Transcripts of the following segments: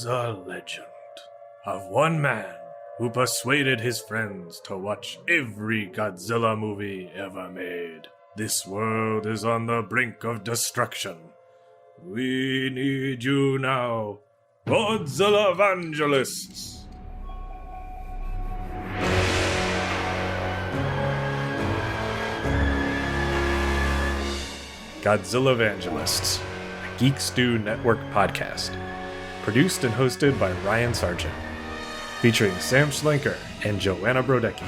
a legend of one man who persuaded his friends to watch every Godzilla movie ever made. This world is on the brink of destruction. We need you now, Godzillavangelists. Godzillavangelists, a Geek Stew Network podcast. Produced and hosted by Ryan Sargent. Featuring Sam Schlenker and Joanna Brodecki.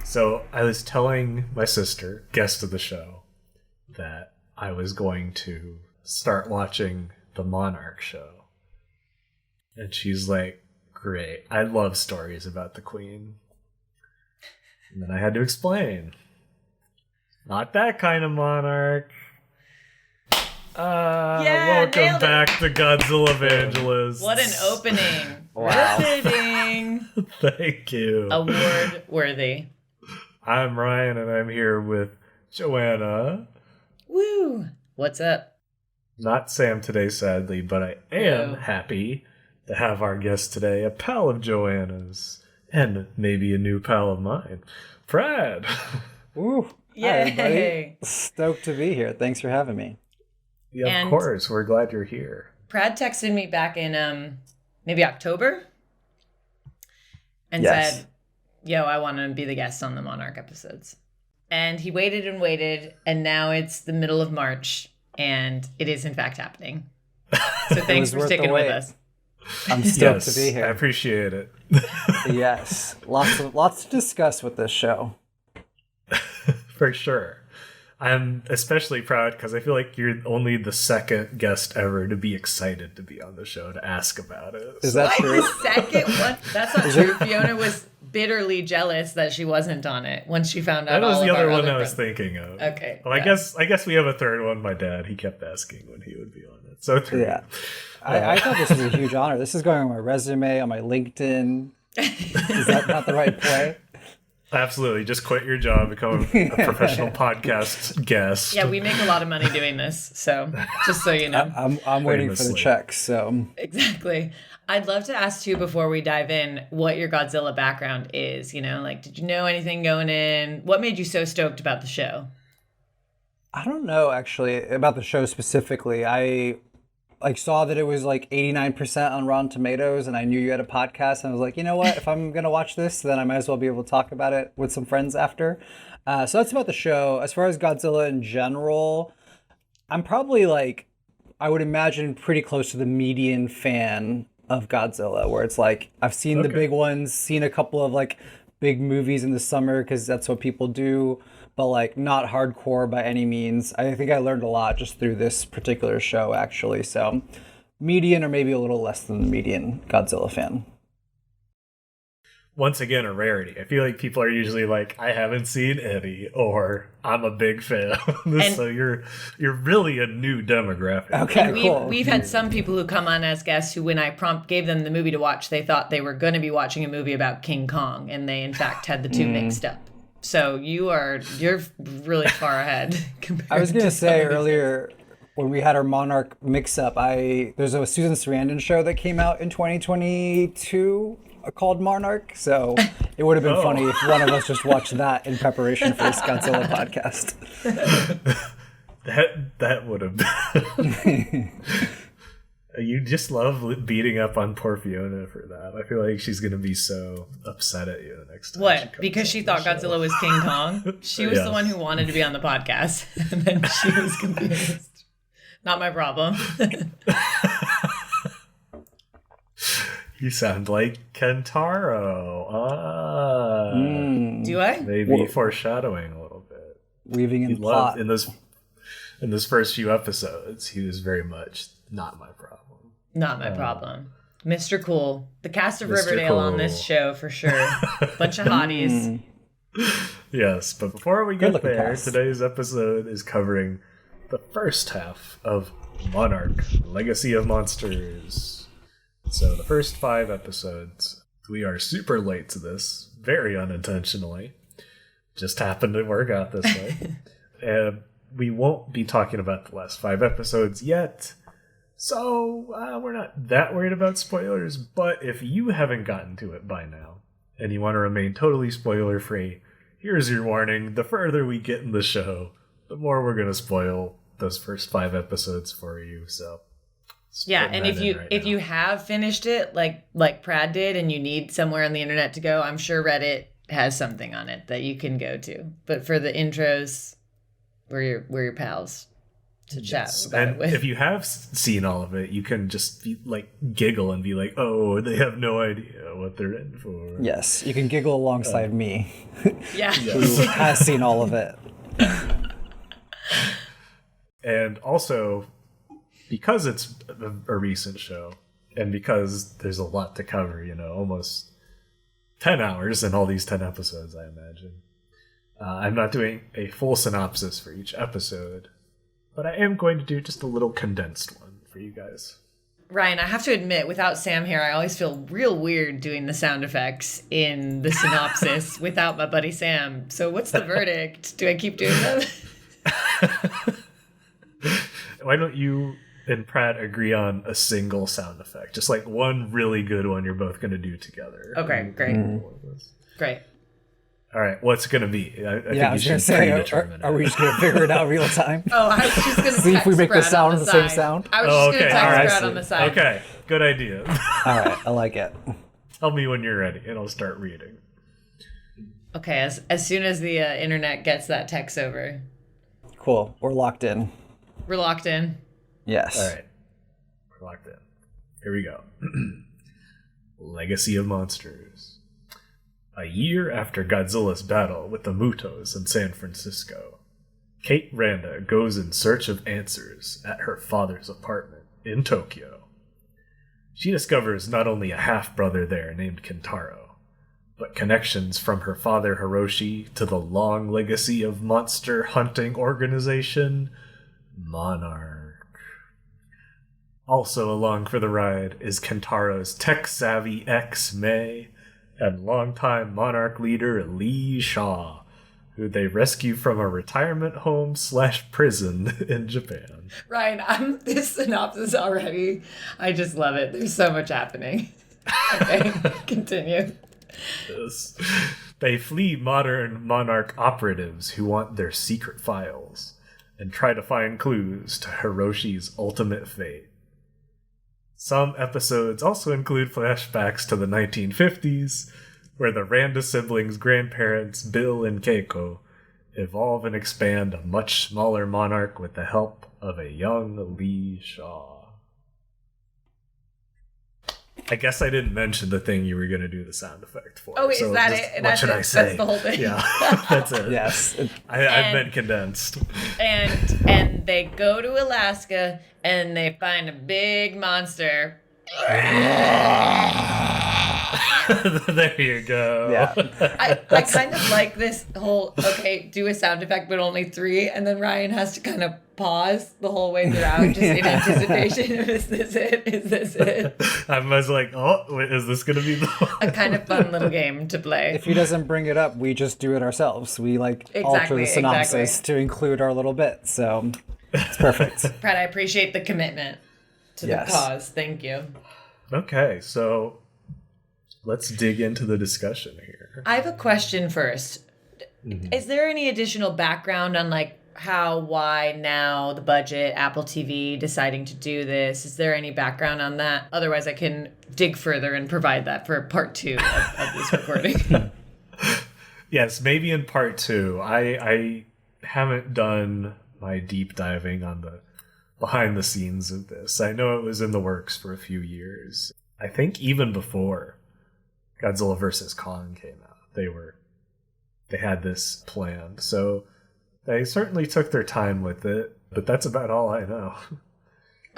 So I was telling my sister, guest of the show, that I was going to start watching the Monarch show. And she's like, great, I love stories about the Queen. And then I had to explain. Not that kind of Monarch. Welcome back to Godzillavangelists. What an opening. Wow. Riveting. Thank you. Award worthy. I'm Ryan and I'm here with Joanna. Woo. What's up? Not Sam today, sadly, but I am happy to have our guest today, a pal of Joanna's, and maybe a new pal of mine, Prad. Woo. Yay. Hi, everybody. Stoked to be here. Thanks for having me. Yeah, And of course. We're glad you're here. Prad texted me back in maybe October and Yes. said, yo, I want to be the guest on the Monarch episodes. And he waited and waited, and now it's the middle of March, and it is in fact happening. So thanks for sticking with us. I'm stoked to be I here. appreciate it. Yes. Lots to discuss with this show. For sure. I'm especially proud because I feel like you're only the second guest ever to be excited to be on the show to ask about it. Is that true? The second one? That's not true. Fiona was bitterly jealous that she wasn't on it once she found out. That was all the of other our one I other was thinking of. Okay. Well, yeah. I guess we have a third one. My dad, he kept asking when he would be on it. So three. Yeah. I thought this was a huge honor. This is going on my resume, on my LinkedIn. Is that not the right play? Absolutely. Just quit your job, become a professional podcast guest. Yeah, we make a lot of money doing this, so just so you know. I'm waiting for the Famously. checks. So Exactly. I'd love to ask you before we dive in what your Godzilla background is. You know, like, did you know anything going in? What made you so stoked about the show? I don't know actually about the show specifically. I saw that it was 89% on Rotten Tomatoes, and I knew you had a podcast, and I was like, you know what? If I'm gonna watch this, then I might as well be able to talk about it with some friends after. So that's about the show. As far as Godzilla in general, I'm probably I would imagine pretty close to the median fan of Godzilla, where it's I've seen the big ones, seen a couple of big movies in the summer because that's what people do, but not hardcore by any means. I think I learned a lot just through this particular show, actually. So median or maybe a little less than the median Godzilla fan. Once again, a rarity. I feel like people are usually like, I haven't seen any, or I'm a big fan. So you're really a new demographic. Okay, And cool. we've had some people who come on as guests who, when I gave them the movie to watch, they thought they were going to be watching a movie about King Kong, and they in fact had the two mixed up. So you're really far ahead. I was going to some say of these earlier, when we had our Monarch mix-up, there's a Susan Sarandon show that came out in 2022 called Monarch, so it would have been funny if one of us just watched that in preparation for this Godzilla podcast. That would have been... You just love beating up on poor Fiona for that. I feel like she's going to be so upset at you the next time. What? Because she thought Godzilla was King Kong? She was the one who wanted to be on the podcast, and then she was confused. Not my problem. You sound like Kentaro. Do I? Maybe foreshadowing a little bit. Weaving in He plot. loved in those first few episodes. He was very much not my problem. Not my problem. Mr. Cool. The cast of Mr. Riverdale on Cool. this show, for sure. Bunch of hotties. Yes, but before we get Good-looking there, cast. today's episode is covering the first half of Monarch, Legacy of Monsters. So the first 5 episodes, we are super late to this, very unintentionally. Just happened to work out this way. And we won't be talking about the last 5 episodes yet. So we're not that worried about spoilers, but if you haven't gotten to it by now, and you want to remain totally spoiler-free, here's your warning. The further we get in the show, the more we're going to spoil those first 5 episodes for you. So yeah, and if you have finished it like Prad did and you need somewhere on the internet to go, I'm sure Reddit has something on it that you can go to. But for the intros, we're your pals to chat about it with. If you have seen all of it, you can just giggle and be like, oh, they have no idea what they're in for. Yes, you can giggle alongside me. Yeah. Who has seen all of it. And also, because it's a recent show, and because there's a lot to cover, almost 10 hours in all these 10 episodes, I imagine. I'm not doing a full synopsis for each episode, but I am going to do just a little condensed one for you guys. Ryan, I have to admit, without Sam here, I always feel real weird doing the sound effects in the synopsis without my buddy Sam. So what's the verdict? Do I keep doing them? Why don't you and Prad agree on a single sound effect? Just one really good one you're both going to do together. Okay, great. Great. All right, what's it going to be? I think I was going to say, are we just going to figure it out real time? Oh, I was just going to see if we make the sound the same sound. I was just going to text Prad on the side. Okay, good idea. All right, I like it. Tell me when you're ready, and I'll start reading. Okay, as soon as the internet gets that text over. Cool, we're locked in. We're locked in. Yes. All right, we're locked in. Here we go. Legacy of Monsters. A year after Godzilla's battle with the Mutos in San Francisco, Kate Randa goes in search of answers at her father's apartment in Tokyo. She discovers not only a half-brother there named Kentaro, but connections from her father Hiroshi to the long legacy of monster hunting organization Monarch. Also along for the ride is Kentaro's tech-savvy ex, May, and longtime Monarch leader Lee Shaw, who they rescue from a retirement home / prison in Japan. Ryan, I'm this synopsis already. I just love it. There's so much happening. Okay, continue. Yes. They flee modern Monarch operatives who want their secret files and try to find clues to Hiroshi's ultimate fate. Some episodes also include flashbacks to the 1950s, where the Randa siblings' grandparents, Bill and Keiko, evolve and expand a much smaller Monarch with the help of a young Lee Shaw. I guess I didn't mention the thing you were going to do the sound effect for. Oh, is that it? What should I say? That's the whole thing. Yeah, that's it. Yes. I've been condensed. And they go to Alaska and they find a big monster. There you go. Yeah. I kind of like this whole, do a sound effect, but only 3. And then Ryan has to kind of pause the whole way throughout, just in anticipation of, is this it? Is this it? I was like, oh, wait, is this going to be the one? A kind of fun little game to play. If he doesn't bring it up, we just do it ourselves. We alter the synopsis to include our little bit. So it's perfect. Prad, I appreciate the commitment to the cause. Thank you. Okay, so let's dig into the discussion here. I have a question first. Mm-hmm. Is there any additional background on how, why now, the budget, Apple TV deciding to do this? Is there any background on that? Otherwise, I can dig further and provide that for part 2 of this recording. Yes, maybe in part 2. I haven't done my deep diving on the behind the scenes of this. I know it was in the works for a few years. I think even before Godzilla vs. Kong came out, they had this planned. So they certainly took their time with it, but that's about all I know.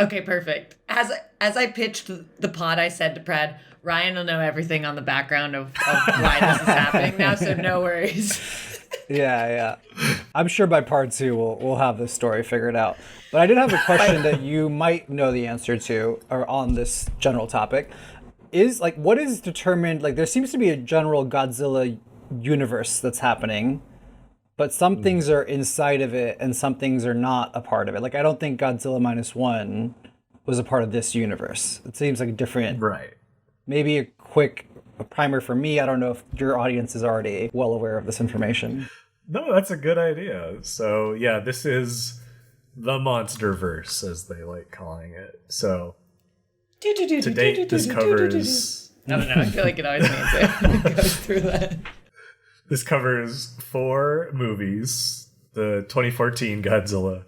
Okay, perfect. As I pitched the pod, I said to Prad, Ryan will know everything on the background of why this is happening now, so no worries. Yeah. I'm sure by part 2 we'll have this story figured out. But I did have a question that you might know the answer to, or on this general topic. Is like, what is determined? Like, there seems to be a general Godzilla universe that's happening, but some things are inside of it and some things are not a part of it. Like, I don't think Godzilla Minus One was a part of this universe. It seems like a different. Right. Maybe a quick primer for me. I don't know if your audience is already well aware of this information. No, that's a good idea. So, yeah, this is the Monsterverse, as they like calling it. So, to date, this covers... I don't know. I feel like it always means it goes through that. This covers 4 movies. The 2014 Godzilla,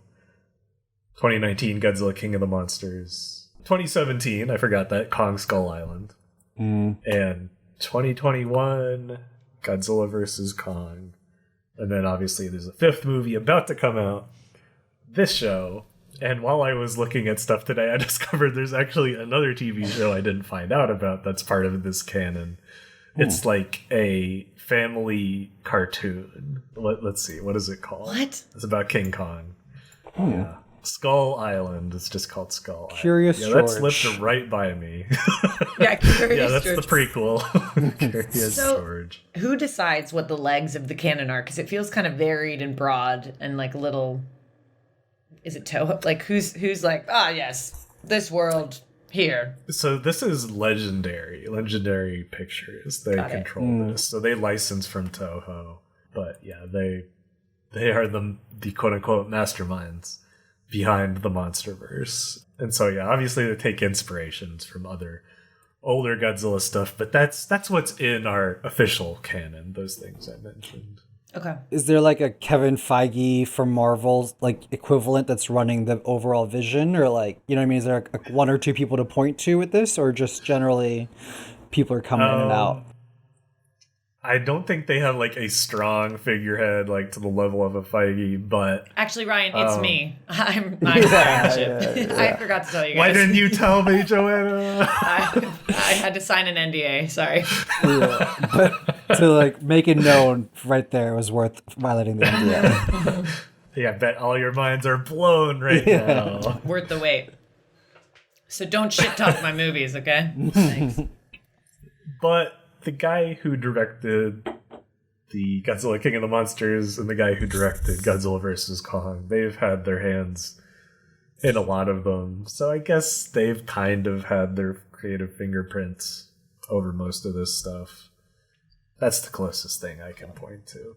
2019 Godzilla King of the Monsters, 2017, I forgot that, Kong Skull Island, and 2021 Godzilla vs. Kong. And then obviously there's a 5th movie about to come out, this show. And while I was looking at stuff today, I discovered there's actually another TV show I didn't find out about that's part of this canon. It's like a family cartoon. Let's see, what is it called? What? It's about King Kong. Yeah. Skull Island. It's just called Skull Island. Curious That George. slipped right by me. Yeah, Curious That's George. the prequel. Curious So, George. who decides what the legs of the canon are? Because it feels kind of varied and broad and like a little. Is it Toho? Like who's like, yes, this world here. So this is Legendary Pictures. They Got it. control this. So they license from Toho. But yeah, they are the quote unquote masterminds behind the Monsterverse. And so yeah, obviously they take inspirations from other older Godzilla stuff, but that's what's in our official canon, those things I mentioned. Okay. Is there like a Kevin Feige from Marvel like equivalent that's running the overall vision, or like, you know what I mean? Is there like 1 or 2 people to point to with this, or just generally people are coming in and out? I don't think they have like a strong figurehead like to the level of a Feige, but Actually, Ryan, it's me. I'm yeah. I forgot to tell you guys. why didn't you tell me, Joanna? I had to sign an NDA. Sorry. Yeah. But to like make it known right there was worth violating the NDA. Yeah, I bet all your minds are blown right now. Worth the wait. So don't shit talk my movies, okay? Thanks. But the guy who directed the Godzilla King of the Monsters and the guy who directed Godzilla vs. Kong, they've had their hands in a lot of them. So I guess they've kind of had their creative fingerprints over most of this stuff. That's the closest thing I can point to.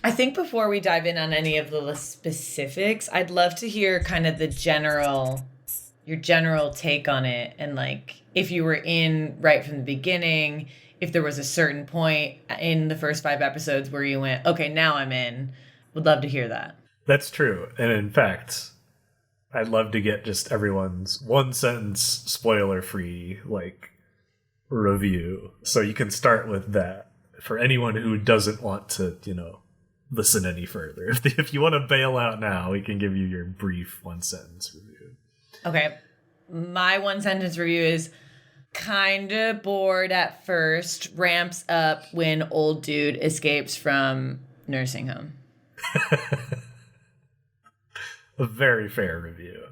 I think before we dive in on any of the specifics, I'd love to hear kind of your general take on it. And like, if you were in right from the beginning, if there was a certain point in the first 5 episodes where you went, okay, now I'm in, would love to hear that. That's true. And in fact, I'd love to get just everyone's 1-sentence spoiler-free, like, review. So you can start with that for anyone who doesn't want to, listen any further. If you want to bail out now, we can give you your brief 1-sentence review. Okay. My 1-sentence review is kind of bored at first, ramps up when old dude escapes from nursing home. A very fair review.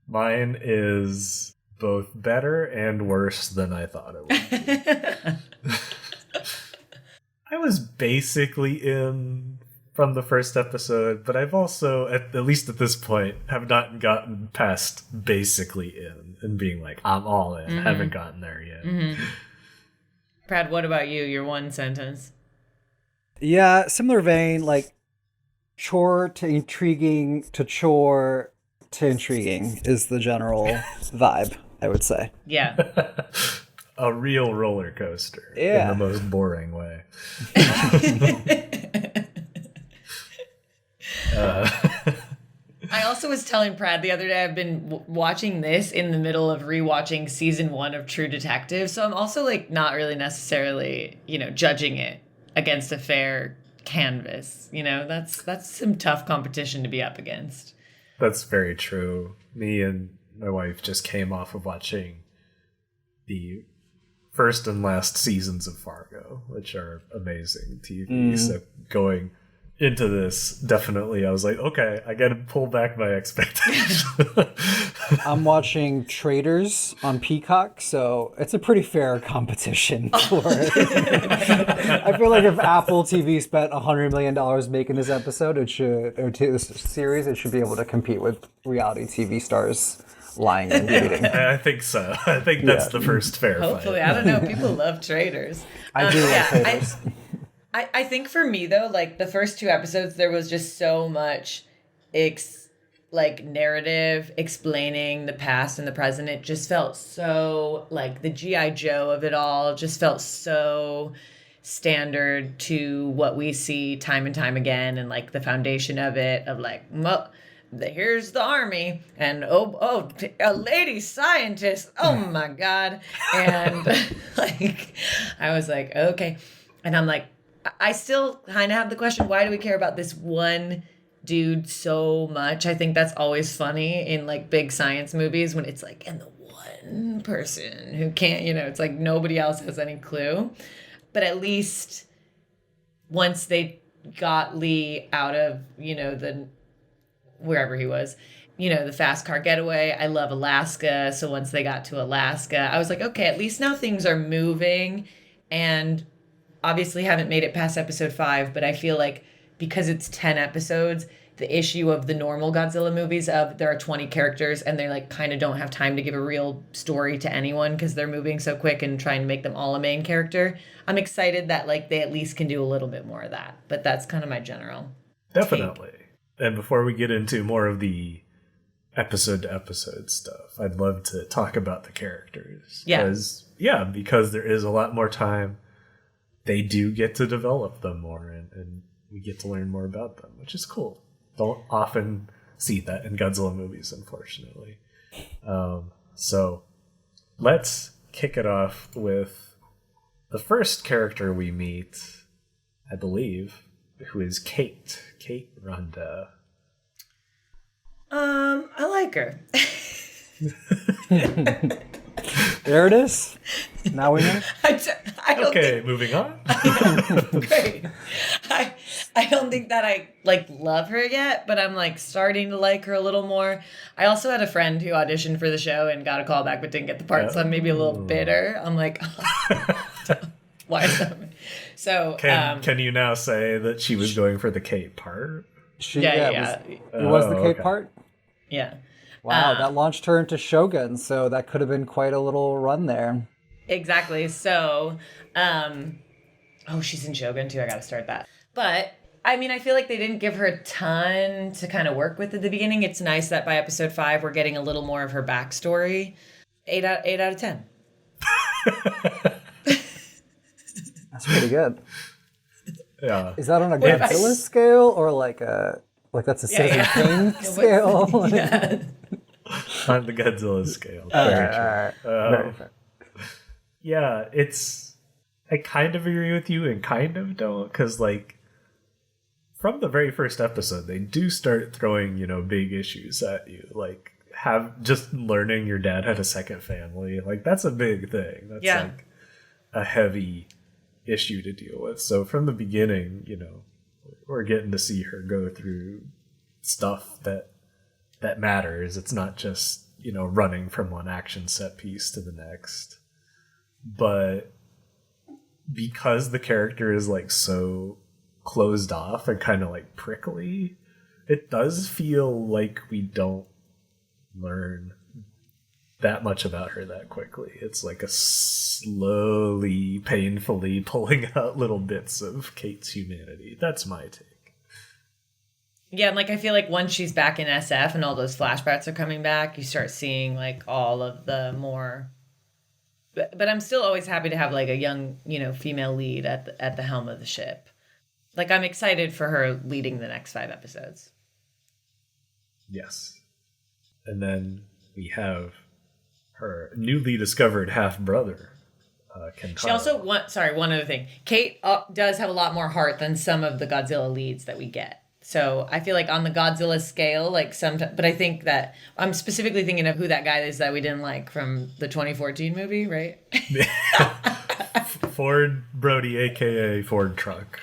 Mine is both better and worse than I thought it would be. I was basically in from the first episode, but I've also, at least at this point, have not gotten past basically in and being like, I'm all in. Mm-hmm. Haven't gotten there yet. Mm-hmm. Prad, what about you? Your 1 sentence. Yeah, similar vein, like chore to intriguing to chore to intriguing is the general vibe, I would say. Yeah. A real roller coaster in the most boring way. I also was telling Prad the other day, I've been watching this in the middle of rewatching season 1 of True Detective. So I'm also like not really necessarily, judging it against a fair canvas. That's some tough competition to be up against. That's very true. Me and my wife just came off of watching the first and last seasons of Fargo, which are amazing TV. So going into this, definitely, I was like, okay, I gotta pull back my expectations. I'm watching Traders on Peacock, so it's a pretty fair competition for it. I feel like if Apple TV spent $100 million making this episode, this series, it should be able to compete with reality TV stars lying and cheating. I think so. I think that's the first fair Hopefully, fight. I don't know. People love Traders. I do like Traders. I think for me though, like the first 2 episodes, there was just so much narrative explaining the past and the present. It just felt so like the G.I. Joe of it all just felt so standard to what we see time and time again, and like the foundation of it of like, here's the army and a lady scientist, oh my god. And like I was like, okay. And I'm like, I still kind of have the question, why do we care about this one dude so much? I think that's always funny in like big science movies when it's like, and the one person who can't, it's like nobody else has any clue. But at least once they got Lee out of, the wherever he was, the fast car getaway. I love Alaska. So once they got to Alaska, I was like, okay, at least now things are moving. And obviously haven't made it past episode 5, but I feel like because it's 10 episodes, the issue of the normal Godzilla movies of there are 20 characters and they like kind of don't have time to give a real story to anyone because they're moving so quick and trying to make them all a main character. I'm excited that like they at least can do a little bit more of that, but that's kind of my general Definitely. take. And before we get into more of the episode to episode stuff, I'd love to talk about the characters. Because there is a lot more time. They do get to develop them more, and we get to learn more about them, which is cool. Don't often see that in Godzilla movies, unfortunately. So let's kick it off with the first character we meet, I believe, who is Kate Ronda. I like her. There it is. Now we know. I don't think, Moving on. great. I don't think that I love her yet, but I'm like starting to like her a little more. I also had a friend who auditioned for the show and got a call back but didn't get the part, so I'm maybe a little bitter. I'm like, why is that? So can you now say that she was going for the Kate part? It was the Kate part? Yeah. Wow, that launched her into Shogun, so that could have been quite a little run there. Exactly. So, she's in Shogun too. I got to start that. But I mean, I feel like they didn't give her a ton to kind of work with at the beginning. It's nice that by episode 5, we're getting a little more of her backstory. 8 out of 10. That's pretty good. Yeah. Is that on a Godzilla scale or like that's a Citizen Kane scale? Yeah. On the Godzilla scale. Very fair. Yeah, I kind of agree with you and kind of don't, because like from the very first episode, they do start throwing, big issues at you. Like just learning your dad had a second family. Like that's a big thing. That's like a heavy issue to deal with. So from the beginning, we're getting to see her go through stuff that matters. It's not just, running from one action set piece to the next. But because the character is like so closed off and kind of like prickly, it does feel like we don't learn that much about her that quickly. It's like a slowly, painfully pulling out little bits of Kate's humanity. That's my take. Yeah, and I feel like once she's back in SF and all those flashbacks are coming back, you start seeing all of the more. But I'm still always happy to have a young, female lead at the helm of the ship. I'm excited for her leading the next 5 episodes. Yes. And then we have her newly discovered half-brother, Kentaro. She also, one other thing. Kate does have a lot more heart than some of the Godzilla leads that we get. So I feel like on the Godzilla scale, but I think that I'm specifically thinking of who that guy is that we didn't like from the 2014 movie, right? Ford Brody, a.k.a. Ford Truck.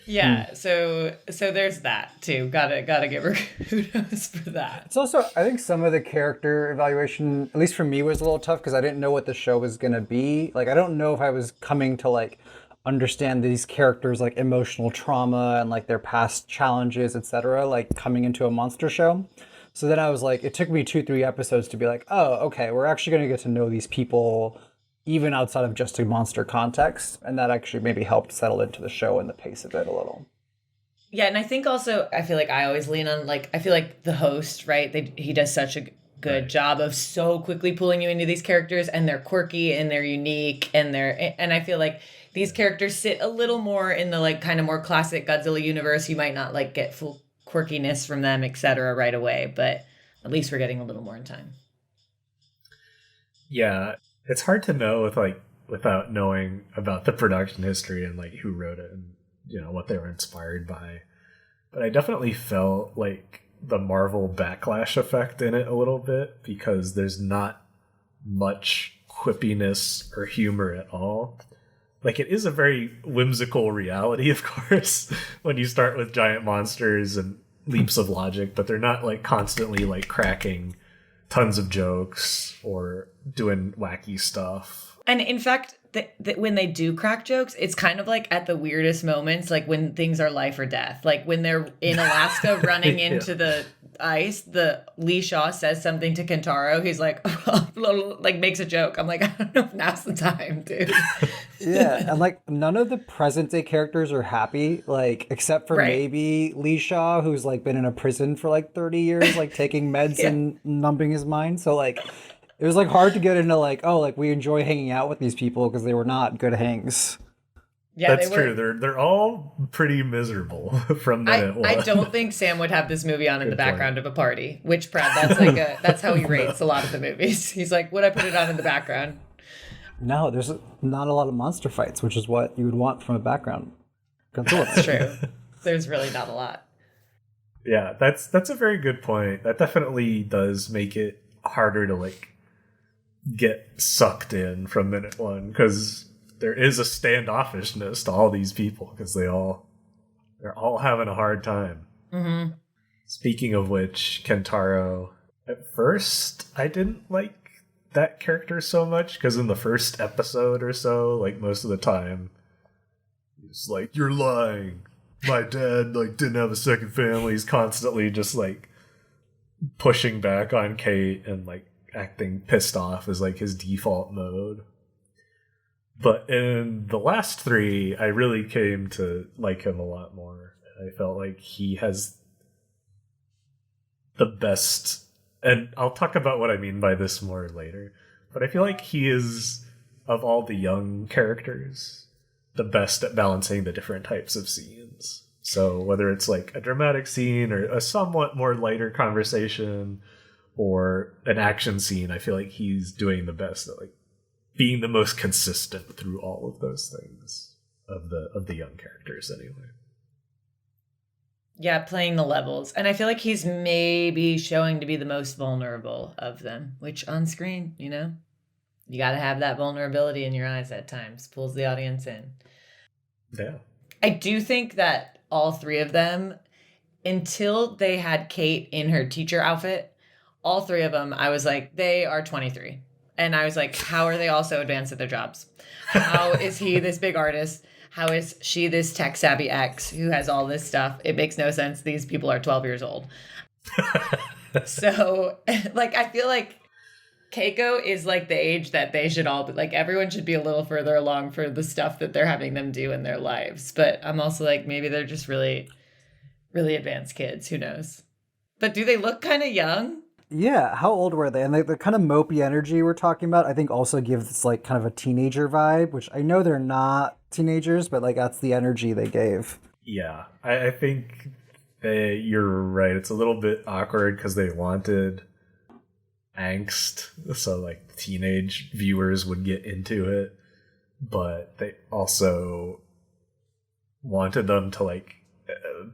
Yeah, so there's that too. Gotta give her kudos for that. It's also, I think some of the character evaluation, at least for me, was a little tough because I didn't know what the show was gonna be. Like, I don't know if I was coming to like understand these characters' like emotional trauma and like their past challenges, etc. Like coming into a monster show. So then I was like, it took me 2-3 episodes to be like, oh, okay, we're actually gonna get to know these people even outside of just a monster context, and that actually maybe helped settle into the show and the pace of it a little. Yeah, and I think also I feel like I always lean on like I feel like the host, right? He does such a good job of so quickly pulling you into these characters, and they're quirky and they're unique and I feel like these characters sit a little more in the like kind of more classic Godzilla universe. You might not like get full quirkiness from them, etc. right away, but at least we're getting a little more in time. Yeah, it's hard to know without knowing about the production history and like who wrote it and what they were inspired by. But I definitely felt like the Marvel backlash effect in it a little bit because there's not much quippiness or humor at all. Like, it is a very whimsical reality, of course, when you start with giant monsters and leaps of logic, but they're not like constantly like cracking tons of jokes or doing wacky stuff. And in fact, when they do crack jokes, it's kind of like at the weirdest moments, like when things are life or death. Like when they're in Alaska running into the ice, the Lee Shaw says something to Kentaro. He's like, like makes a joke. I'm like, I don't know if now's the time, dude. Yeah, and like none of the present day characters are happy, like except for maybe Lee Shaw, who's like been in a prison for like 30 years, like taking meds and numbing his mind. So like it was like hard to get into like, oh, like we enjoy hanging out with these people because they were not good hangs. Yeah, that's true. They're all pretty miserable from minute one. I don't think Sam would have this movie on in the background of a party. Which Prad? That's how he rates a lot of the movies. He's like, would I put it on in the background? No, there's not a lot of monster fights, which is what you would want from a background. That's true. There's really not a lot. Yeah, that's a very good point. That definitely does make it harder to like get sucked in from minute one because there is a standoffishness to all these people because they're all having a hard time. Mm-hmm. Speaking of which, Kentaro, at first I didn't like that character so much because in the first episode or so, like most of the time, it's like, you're lying. My dad like didn't have a second family. He's constantly just like pushing back on Kate and like acting pissed off is like his default mode. But in the last three, I really came to like him a lot more. I felt like he has the best, and I'll talk about what I mean by this more later, but I feel like he is, of all the young characters, the best at balancing the different types of scenes. So whether it's like a dramatic scene or a somewhat more lighter conversation or an action scene, I feel like he's doing the best at like being the most consistent through all of those things of the young characters anyway. Yeah, playing the levels. And I feel like he's maybe showing to be the most vulnerable of them, which on screen, you got to have that vulnerability in your eyes at times. Pulls the audience in. Yeah. I do think that all three of them, until they had Kate in her teacher outfit, all three of them, I was like, they are 23. And I was like, how are they all so advanced at their jobs? How is he this big artist? How is she this tech savvy ex who has all this stuff? It makes no sense. These people are 12 years old. So, like, I feel like Keiko is like the age that they should all be, like, everyone should be a little further along for the stuff that they're having them do in their lives. But I'm also like, maybe they're just really, really advanced kids. Who knows? But do they look kind of young? Yeah, how old were they? And the kind of mopey energy we're talking about, I think also gives this like kind of a teenager vibe, which I know they're not teenagers, but like that's the energy they gave. Yeah, I think you're right. It's a little bit awkward because they wanted angst, so like teenage viewers would get into it, but they also wanted them to like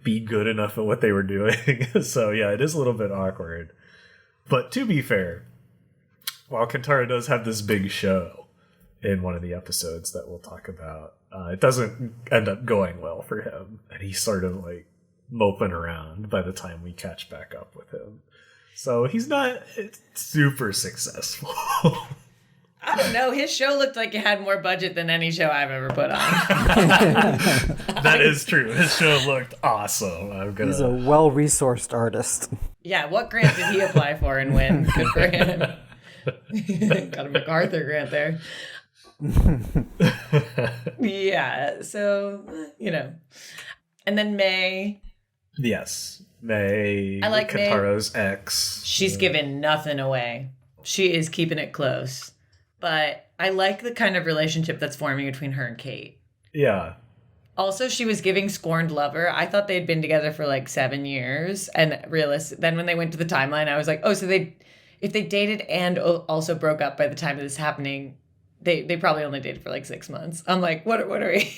be good enough at what they were doing. So yeah, it is a little bit awkward. But to be fair, while Kentaro does have this big show, in one of the episodes that we'll talk about. It doesn't end up going well for him, and he's sort of like moping around by the time we catch back up with him. So he's not super successful. I don't know. His show looked like it had more budget than any show I've ever put on. That is true. His show looked awesome. He's a well-resourced artist. Yeah, what grant did he apply for and win? Good for him. Got a MacArthur grant there. Yeah, so, you know. And then May. Yes. May. I like Kentaro's May. ex. She's giving nothing away. She is keeping it close. But I like the kind of relationship that's forming between her and Kate. Yeah. Also, she was giving scorned lover. I thought they'd been together for like 7 years. And then when they went to the timeline, I was like, oh, so if they dated and also broke up by the time of this happening, they probably only dated for like 6 months. I'm like, what are we?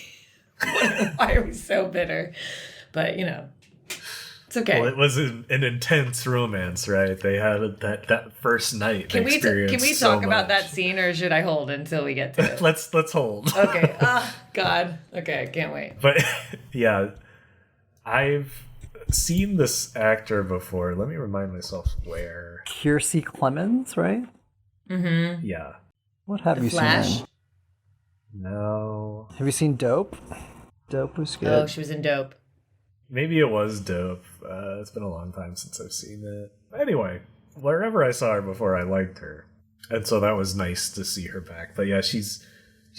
Why are we so bitter? But, you know, it's okay. Well, it was an intense romance, right? They had that first night. Can we talk about that scene, or should I hold until we get to it? Let's hold. Okay. God. Okay, I can't wait. But yeah, I've seen this actor before. Let me remind myself where. Kiersey Clemens, right? Mm-hmm. Yeah. What have you Flash? seen? No. Have you seen Dope? Dope was good. Oh, she was in Dope. Maybe it was Dope. It's been a long time since I've seen it. Anyway, wherever I saw her before, I liked her. And so that was nice to see her back. But yeah, she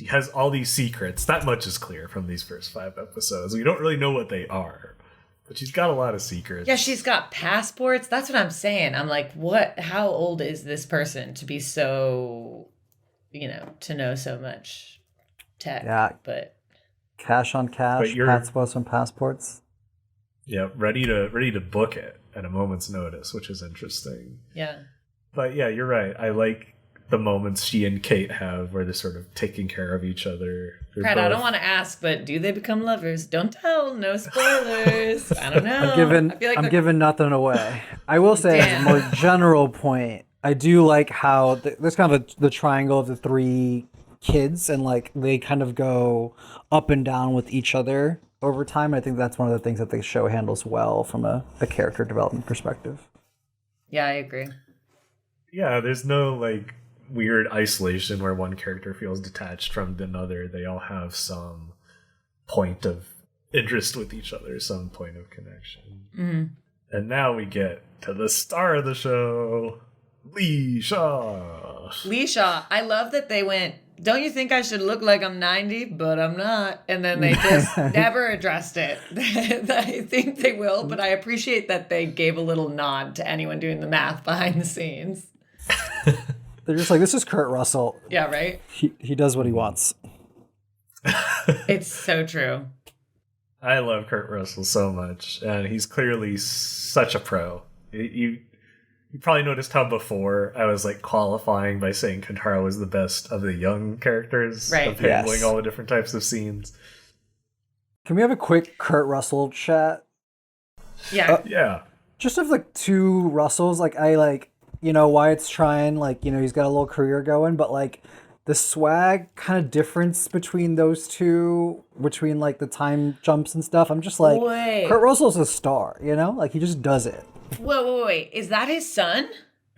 has all these secrets. That much is clear from these first 5 episodes. We don't really know what they are. But she's got a lot of secrets. Yeah, she's got passports. That's what I'm saying. I'm like, what? How old is this person to be so, to know so much tech? Yeah. But cash on cash, passports on passports. Yeah, ready to book it at a moment's notice, which is interesting. Yeah. But yeah, you're right. I like the moments she and Kate have where they're sort of taking care of each other. Prad, I don't want to ask, but do they become lovers? Don't tell. No spoilers. I don't know. I'm giving nothing away. I will say, as a more general point, I do like how there's kind of the triangle of the 3 kids, and like they kind of go up and down with each other over time. I think that's one of the things that the show handles well from a character development perspective. Yeah, I agree. Yeah, there's no like weird isolation where one character feels detached from another. They all have some point of interest with each other, some point of connection. Mm-hmm. And now we get to the star of the show, Lee Shaw. Lee Shaw. I love that they went, don't you think I should look like I'm 90? But I'm not. And then they just never addressed it. I think they will, but I appreciate that they gave a little nod to anyone doing the math behind the scenes. They're just like, this is Kurt Russell. Yeah, right? He does what he wants. It's so true. I love Kurt Russell so much, and he's clearly such a pro. You probably noticed how before I was like qualifying by saying Kentaro was the best of the young characters, right? Of handling all the different types of scenes. Can we have a quick Kurt Russell chat? Yeah. Yeah. Just of like 2 Russells, like I like, Wyatt's trying, like, he's got a little career going, but like the swag kind of difference between those 2, between like the time jumps and stuff. I'm just like, wait. Kurt Russell's a star, like he just does it. Wait. Is that his son?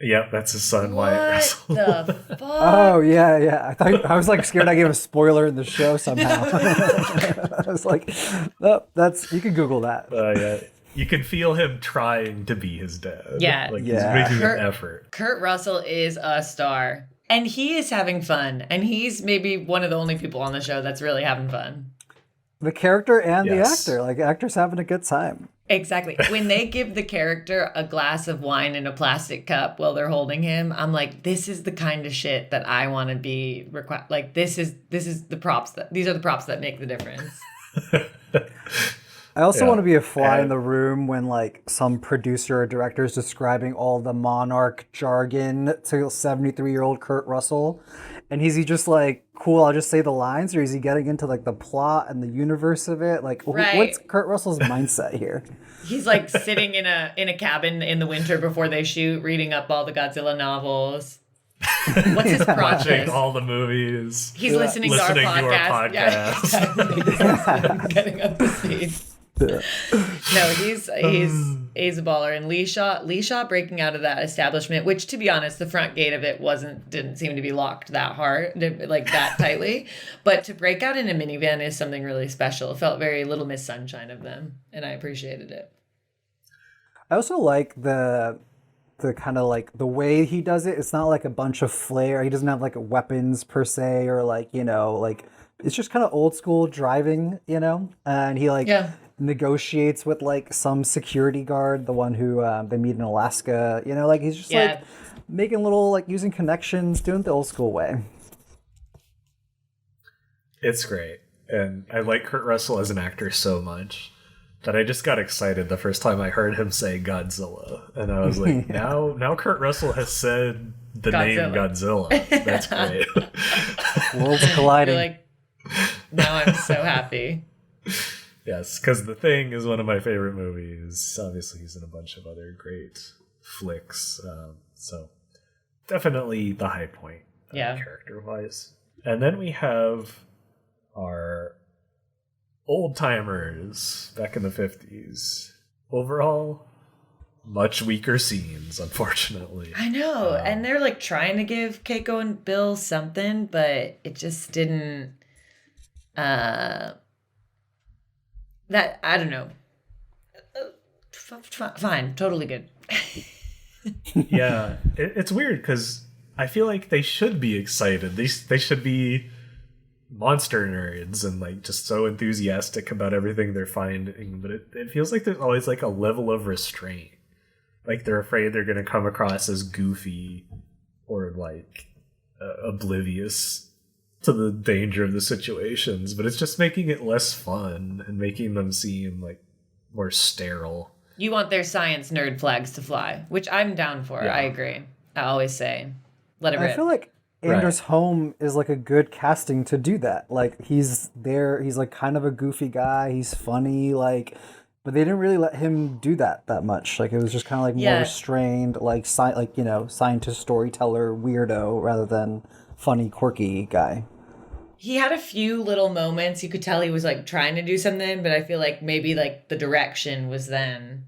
Yep, that's his son, Wyatt Russell. What the fuck? Oh, yeah. I was like scared I gave a spoiler in the show somehow. I was like, oh, you can Google that. Yeah. You can feel him trying to be his dad. Yeah. Like he's making an effort. Kurt Russell is a star. And he is having fun. And he's maybe one of the only people on the show that's really having fun. The character and the actor. Like, actors having a good time. Exactly. When they give the character a glass of wine in a plastic cup while they're holding him, I'm like, this is the kind of shit that I want to be like, this is the props these are the props that make the difference. I also want to be a fly in the room when like some producer or director is describing all the Monarch jargon to 73-year-old Kurt Russell. And is he just like, cool, I'll just say the lines? Or is he getting into like the plot and the universe of it? Like, what's Kurt Russell's mindset here? He's like sitting in a cabin in the winter before they shoot, reading up all the Godzilla novels. What's his watching process? all the movies. He's listening to our podcast. Yeah, exactly. Getting up to speed. No, he's a baller, and Lee Shaw breaking out of that establishment, which, to be honest, the front gate of it didn't seem to be locked that hard, like that tightly, but to break out in a minivan is something really special. It felt very Little Miss Sunshine of them, and I appreciated it. I also like the kind of like the way he does it. It's not like a bunch of flair. He doesn't have like weapons per se, or like, you know, like it's just kind of old school driving, you know, and he like negotiates with like some security guard, the one who they meet in Alaska, you know, like he's just like making little, like using connections, doing it the old school way. It's great. And I like Kurt Russell as an actor so much that I just got excited the first time I heard him say Godzilla. And I was like, now Kurt Russell has said the name Godzilla. That's great. Worlds colliding. You're like, now I'm so happy. Yes, because The Thing is one of my favorite movies. Obviously, he's in a bunch of other great flicks. So definitely the high point, character-wise. And then we have our old-timers back in the 50s. Overall, much weaker scenes, unfortunately. I know, and they're like trying to give Keiko and Bill something, but it just didn't... That, I don't know. Fine, totally good. Yeah, it's weird because I feel like they should be excited. They should be monster nerds and like just so enthusiastic about everything they're finding. But it feels like there's always like a level of restraint. Like they're afraid they're going to come across as goofy or like oblivious to the danger of the situations, but it's just making it less fun and making them seem like more sterile. You want their science nerd flags to fly, which I'm down for. I agree. I always say, let it rip. I feel like Anders Holm is like a good casting to do that. Like he's like kind of a goofy guy. He's funny, like, but they didn't really let him do that much. Like it was just kind of like more restrained, like you know, scientist, storyteller, weirdo, rather than funny, quirky guy. He had a few little moments. You could tell he was like trying to do something, but I feel like maybe like the direction was then,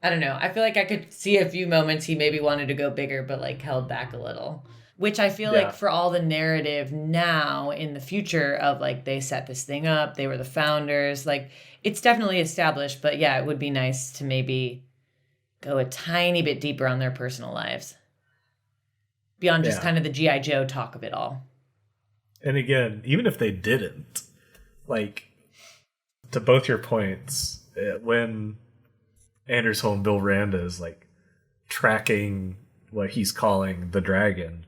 I don't know. I feel like I could see a few moments he maybe wanted to go bigger, but like held back a little, which I feel like for all the narrative now in the future of like, they set this thing up, they were the founders, like it's definitely established, but yeah, it would be nice to maybe go a tiny bit deeper on their personal lives beyond just kind of the G.I. Joe talk of it all. And again, even if they didn't, like, to both your points, when Anders Holm, Bill Randa is, like, tracking what he's calling the dragon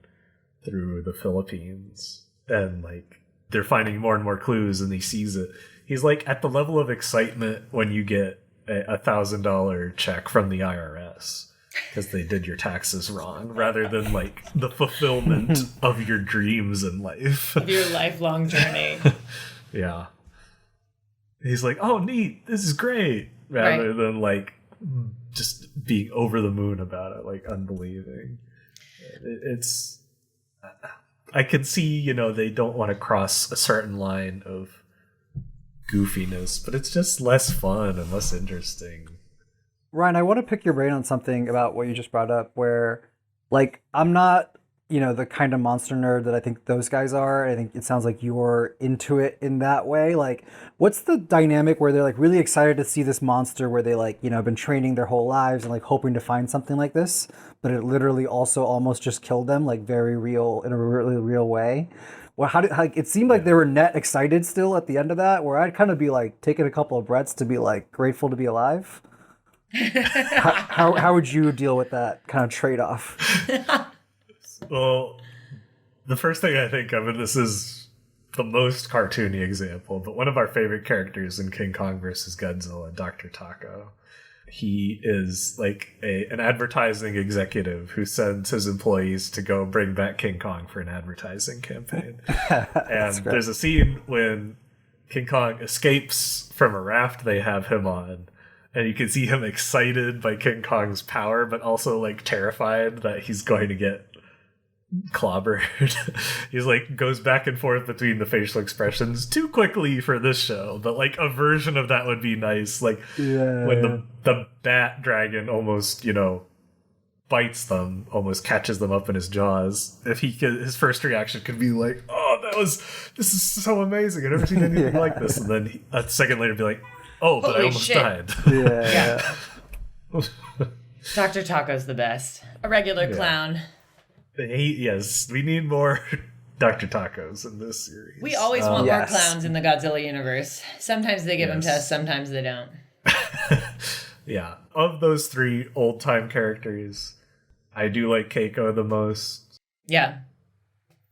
through the Philippines, and, like, they're finding more and more clues, and he sees it. He's, like, at the level of excitement when you get a $1,000 check from the IRS. Because they did your taxes wrong, rather than like the fulfillment of your dreams in life. Of your lifelong journey. Yeah. He's like, oh, neat, this is great. Rather than like just being over the moon about it, like unbelieving. It's... I can see, you know, they don't want to cross a certain line of goofiness, but it's just less fun and less interesting. Ryan, I want to pick your brain on something about what you just brought up where, like, I'm not, you know, the kind of monster nerd that I think those guys are. I think it sounds like you're into it in that way. Like, what's the dynamic where they're, like, really excited to see this monster where they, like, you know, have been training their whole lives and, like, hoping to find something like this, but it literally also almost just killed them, like, very real, in a really real way? Well, like, it seemed like they were net excited still at the end of that, where I'd kind of be, like, taking a couple of breaths to be, like, grateful to be alive. How would you deal with that kind of trade-off? Well, the first thing I think of, and this is the most cartoony example, but one of our favorite characters in King Kong vs. Godzilla, Dr. Taco. He is like an advertising executive who sends his employees to go bring back King Kong for an advertising campaign. And there's a scene when King Kong escapes from a raft they have him on. And you can see him excited by King Kong's power, but also like terrified that he's going to get clobbered. He's like goes back and forth between the facial expressions too quickly for this show, but like a version of that would be nice. Like when the bat dragon almost, bites them, almost catches them up in his jaws. If he could, his first reaction could be like, "Oh, this is so amazing! I've never seen anything like this." And then a second later, be like, "Oh, but I almost died." Yeah. Dr. Taco's the best. A regular clown. Yes, we need more Dr. Tacos in this series. We always want more clowns in the Godzilla universe. Sometimes they give them to us, sometimes they don't. Yeah. Of those three old-time characters, I do like Keiko the most. Yeah.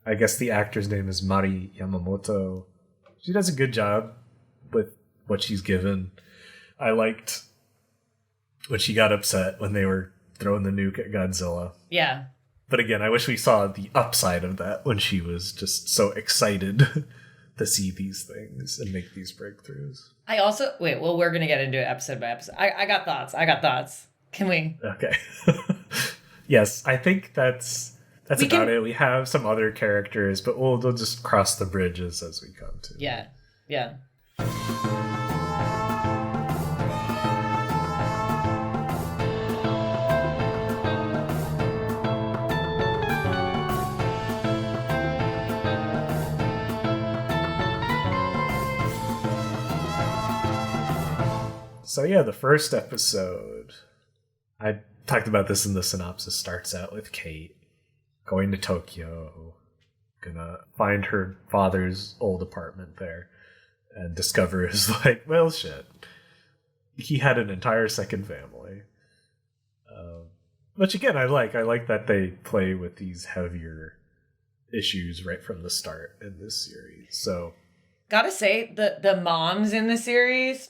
I guess the actor's name is Mari Yamamoto. She does a good job with what she's given. I liked when she got upset when they were throwing the nuke at Godzilla. Yeah. But again, I wish we saw the upside of that when she was just so excited to see these things and make these breakthroughs. I also... Wait, well, we're going to get into it episode by episode. I got thoughts. Can we? Okay. Yes, I think that's about it. We have some other characters, but we'll just cross the bridges as we come to. Yeah. Yeah. So yeah, the first episode, I talked about this in the synopsis, starts out with Kate going to Tokyo, gonna find her father's old apartment there, and discovers like, well, shit, he had an entire second family. Which again, I like that they play with these heavier issues right from the start in this series. So, gotta say, the moms in the series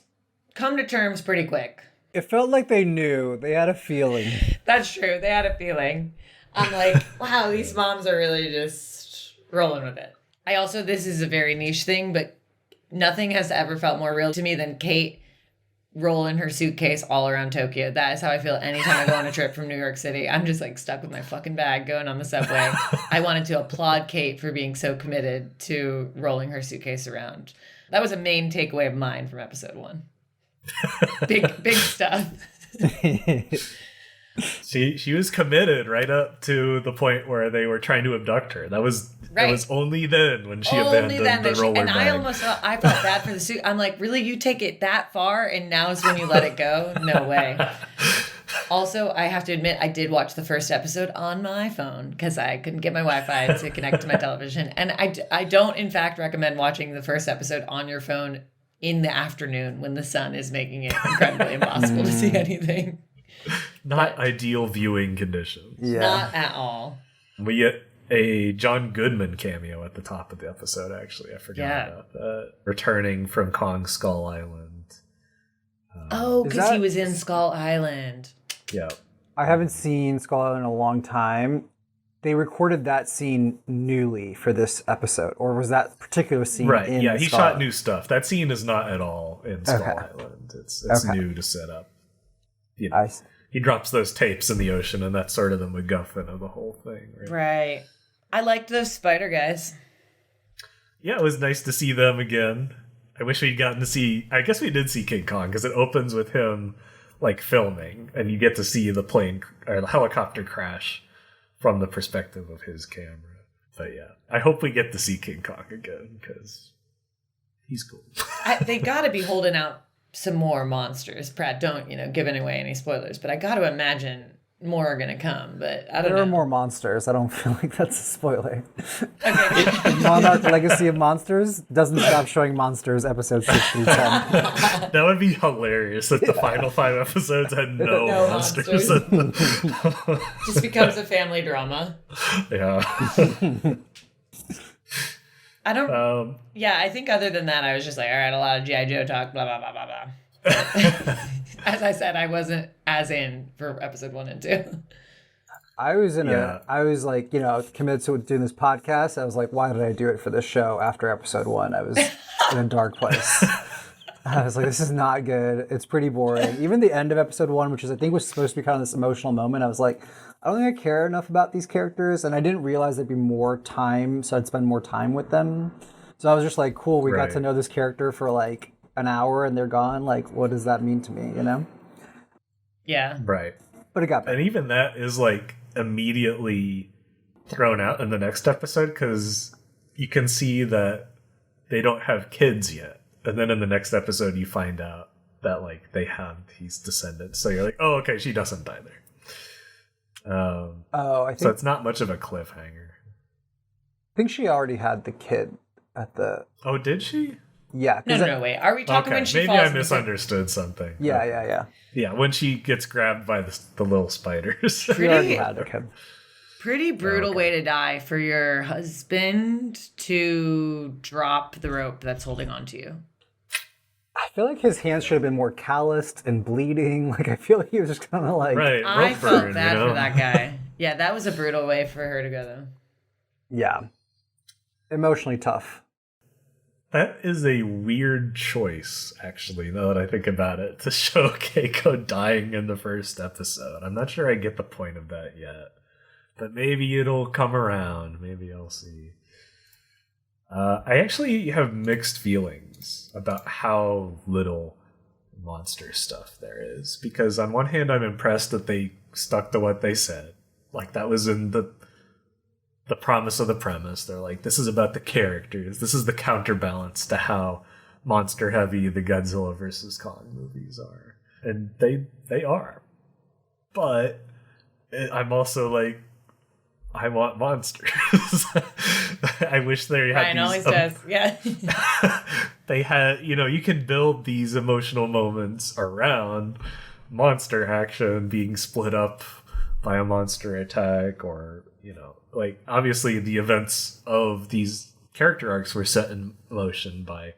come to terms pretty quick. It felt like they knew. They had a feeling. That's true. They had a feeling. I'm like, wow, these moms are really just rolling with it. This is a very niche thing, but nothing has ever felt more real to me than Kate rolling her suitcase all around Tokyo. That is how I feel anytime I go on a trip from New York City. I'm just like stuck with my fucking bag going on the subway. I wanted to applaud Kate for being so committed to rolling her suitcase around. That was a main takeaway of mine from episode 1. Big stuff. She was committed right up to the point where they were trying to abduct her. That was only then when she abandoned the roller bag. And I felt bad for the suit. I'm like, really, you take it that far, and now is when you let it go? No way. Also, I have to admit, I did watch the first episode on my phone because I couldn't get my Wi-Fi to connect to my television, and I don't, in fact, recommend watching the first episode on your phone in the afternoon when the sun is making it incredibly impossible to see anything. Not ideal viewing conditions. Yeah. Not at all. We get a John Goodman cameo at the top of the episode, actually. I forgot about that. Returning from Kong Skull Island. Because he was in Skull Island. Yeah. I haven't seen Skull Island in a long time. They recorded that scene newly for this episode, or was that particular scene in he Skull shot Island? new stuff. That scene is not at all in Skull Island. It's new to set up. He drops those tapes in the ocean, and that's sort of the MacGuffin of the whole thing. Right. I liked those spider guys. Yeah, it was nice to see them again. I wish we'd gotten to see... I guess we did see King Kong, because it opens with him, like, filming, and you get to see the plane, or the helicopter crash from the perspective of his camera. But yeah, I hope we get to see King Kong again, because he's cool. They gotta be holding out some more monsters. Prad, don't, giving away any spoilers, but I gotta imagine more are gonna come, but I don't know. There are more monsters. I don't feel like that's a spoiler. Okay. Monarch Legacy of Monsters doesn't stop showing monsters episodes 6 through 10. That would be hilarious if the final 5 episodes had no monsters. Just becomes a family drama. Yeah. I don't... I think other than that, I was just like, all right, a lot of G.I. Joe talk, blah, blah, blah, blah, blah. As I said, I wasn't as in for episode 1 and 2. I was committed to doing this podcast. I was like, why did I do it for this show after episode 1? I was in a dark place. I was like, this is not good. It's pretty boring. Even the end of episode 1, which I think was supposed to be kind of this emotional moment, I was like, I don't think I care enough about these characters, and I didn't realize there'd be more time, so I'd spend more time with them. So I was just like, cool, we got to know this character for like an hour and they're gone. Like, what does that mean to me, you know? Yeah. Right. But it got better. And even that is like immediately thrown out in the next episode because you can see that they don't have kids yet. And then in the next episode, you find out that like they have these descendants. So you're like, oh, okay, she doesn't die there. I think So it's not much of a cliffhanger. I think she already had the kid at the. Oh, did she? Yeah. No, wait. Are we talking when she maybe falls? I misunderstood something. Yeah. Yeah, when she gets grabbed by the little spiders. She already had the kid. Pretty brutal way to die for your husband to drop the rope that's holding on to you. I feel like his hands should have been more calloused and bleeding. Like, I feel like he was just kind of like... Right, I rope felt burn, bad you know? for that guy. Yeah, that was a brutal way for her to go, though. Yeah. Emotionally tough. That is a weird choice, actually, now that I think about it, to show Keiko dying in the first episode. I'm not sure I get the point of that yet. But maybe it'll come around. Maybe I'll see. I actually have mixed feelings about how little monster stuff there is. Because on one hand, I'm impressed that they stuck to what they said. Like, that was in the promise of the premise. They're like, this is about the characters. This is the counterbalance to how monster heavy the Godzilla vs. Kong movies are. And they are. But I'm also like, I want monsters. I wish they had Ryan always does, yeah. They had, you can build these emotional moments around monster action being split up by a monster attack, or, like, obviously the events of these character arcs were set in motion by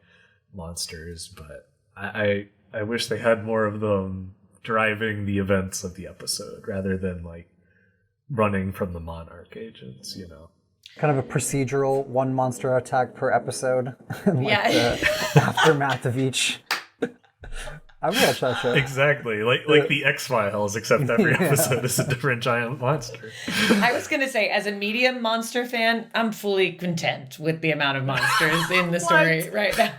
monsters, but I wish they had more of them driving the events of the episode rather than, like, running from the Monarch agents, Kind of a procedural one monster attack per episode. Like Yeah. the aftermath of each. I would watch that show. Exactly, like the X-Files, except every episode is a different giant monster. I was going to say, as a medium monster fan, I'm fully content with the amount of monsters in the story right now.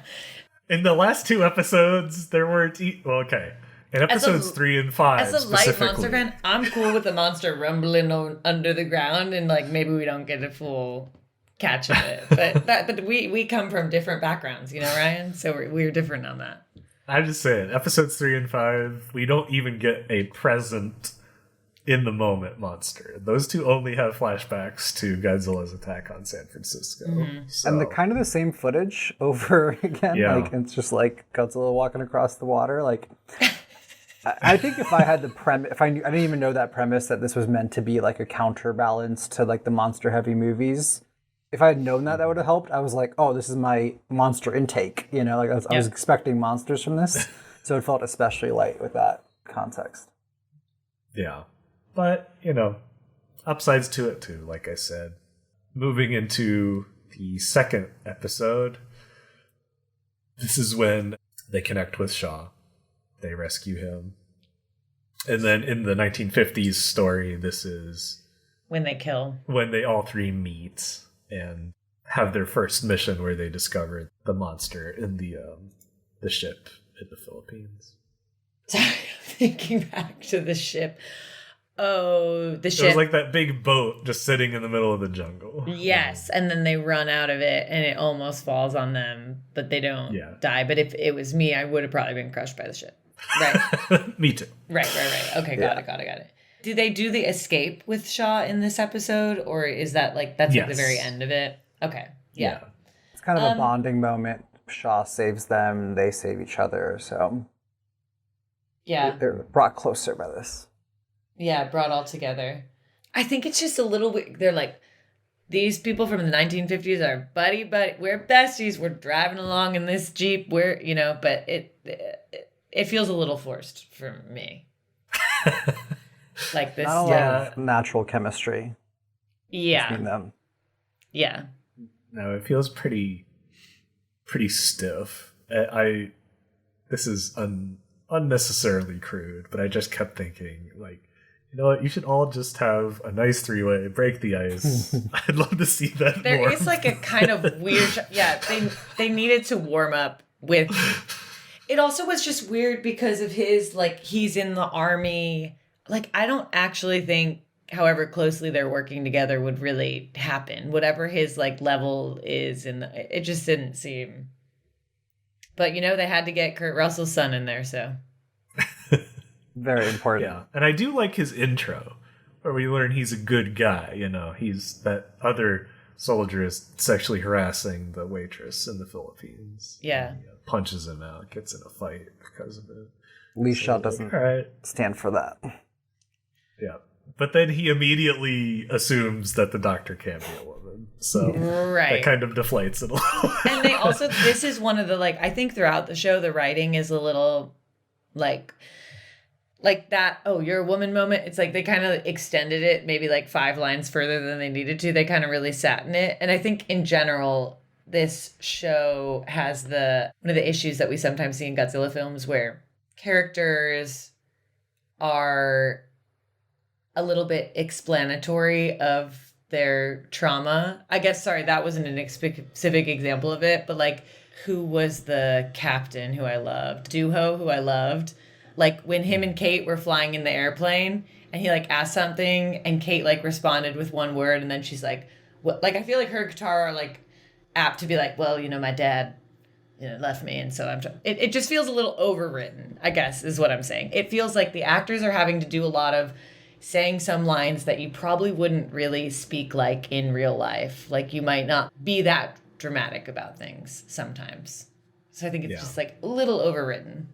In the last two episodes, there weren't... okay. In episodes 3 and 5, as a light specifically. monster fan, I'm cool with the monster rumbling under the ground, and like maybe we don't get a full catch of it. But we come from different backgrounds, Ryan. So we're different on that. I'm just saying, episodes 3 and 5, we don't even get a present in the moment monster. Those two only have flashbacks to Godzilla's attack on San Francisco. Mm-hmm. So, And the kind of the same footage over again. Yeah. Like, it's just like Godzilla walking across the water. Like, I think if I had the premise, I didn't even know that premise that this was meant to be like a counterbalance to like the monster heavy movies. If I had known that would have helped. I was like, oh, this is my monster intake. Like I was expecting monsters from this. So it felt especially light with that context. Yeah. But, upsides to it too, like I said. Moving into the second episode, this is when they connect with Shaw. They rescue him. And then in the 1950s story, this is When they kill. when they all three meet and have their first mission where they discover the monster in the ship in the Philippines. Sorry, thinking back to the ship. Oh, the It ship. was like that big boat just sitting in the middle of the jungle. Yes, and then they run out of it, and it almost falls on them, but they don't die. But if it was me, I would have probably been crushed by the ship. Right. Me too. Right. Okay, got it. Do they do the escape with Shaw in this episode, or is that like that's at the very end of it? Okay. Yeah. It's kind of a bonding moment. Shaw saves them, they save each other, so Yeah. they're brought closer by this. Yeah, brought all together. I think it's just a little weird. They're like, these people from the 1950s are buddy. We're besties. We're driving along in this Jeep. But it feels a little forced for me. Like this. Not a lot of natural chemistry Yeah. between them. Yeah. No, it feels pretty stiff. This is unnecessarily crude, but I just kept thinking, like, You know what? You should all just have a nice three-way, break the ice. I'd love to see that There more. is like a kind of weird... Yeah, they needed to warm up with... It also was just weird because of his, like, he's in the army. Like, I don't actually think however closely they're working together would really happen. Whatever his, like, level is, and it just didn't seem... But, you know, they had to get Kurt Russell's son in there, so... Very important. Yeah, and I do like his intro, where we learn he's a good guy. You know, he's that other soldier is sexually harassing the waitress in the Philippines. Yeah. And he, punches him out, gets in a fight because of it. Lee Shaw doesn't stand for that. Yeah. But then he immediately assumes that the doctor can't be a woman. So that kind of deflates it a little. And they also, this is one of the, like, I think throughout the show, the writing is a little, like that, oh, you're a woman moment. It's like they kind of extended it maybe like 5 lines further than they needed to. They kind of really sat in it. And I think in general, this show has one of the issues that we sometimes see in Godzilla films where characters are a little bit explanatory of their trauma. I guess, sorry, that wasn't an specific example of it, but like, who was the captain who I loved? Duho, who I loved. Like, when him and Kate were flying in the airplane and he, like, asked something and Kate, like, responded with one word and then she's like, what? Like, I feel like her and Katara are, like, apt to be like, well, you know, my dad, you know, left me. And so it just feels a little overwritten, I guess, is what I'm saying. It feels like the actors are having to do a lot of saying some lines that you probably wouldn't really speak like in real life. Like, you might not be that dramatic about things sometimes. So I think it's just, like, a little overwritten.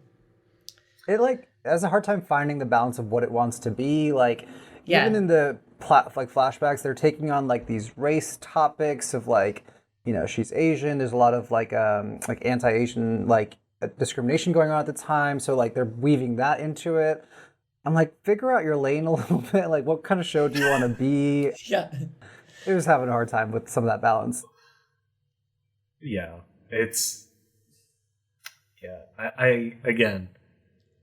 It, like, has a hard time finding the balance of what it wants to be. Like, even in the flashbacks, they're taking on, like, these race topics of, like, you know, she's Asian. There's a lot of, like anti-Asian, like, discrimination going on at the time. So, like, they're weaving that into it. I'm like, figure out your lane a little bit. Like, what kind of show do you want to be? Yeah. It was having a hard time with some of that balance. Yeah.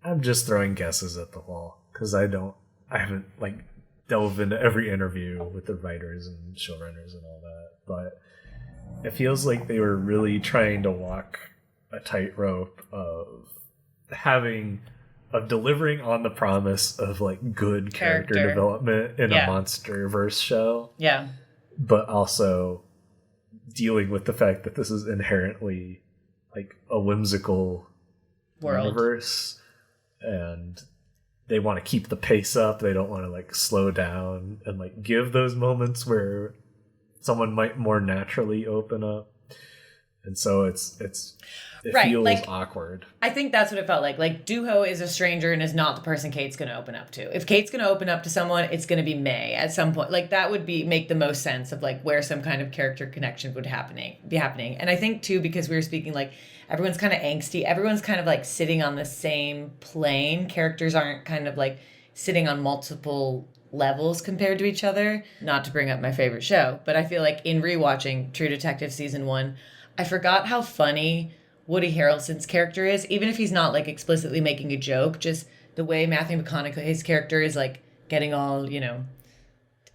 I'm just throwing guesses at the wall because I haven't like delved into every interview with the writers and showrunners and all that, but it feels like they were really trying to walk a tightrope of delivering on the promise of like good character development in a MonsterVerse show. Yeah. But also dealing with the fact that this is inherently like a whimsical universe. And they want to keep the pace up. They don't want to like slow down and like give those moments where someone might more naturally open up. And so it feels like, awkward. I think that's what it felt like. Like, Duho is a stranger and is not the person Kate's going to open up to. If Kate's going to open up to someone, it's going to be May at some point. Like, that would make the most sense of like where some kind of character connection would be happening. And I think too, because we were speaking like everyone's kind of angsty. Everyone's kind of like sitting on the same plane. Characters aren't kind of like sitting on multiple levels compared to each other. Not to bring up my favorite show, but I feel like in rewatching True Detective season 1, I forgot how funny Woody Harrelson's character is, even if he's not like explicitly making a joke. Just the way Matthew McConaughey's character is like getting all, you know,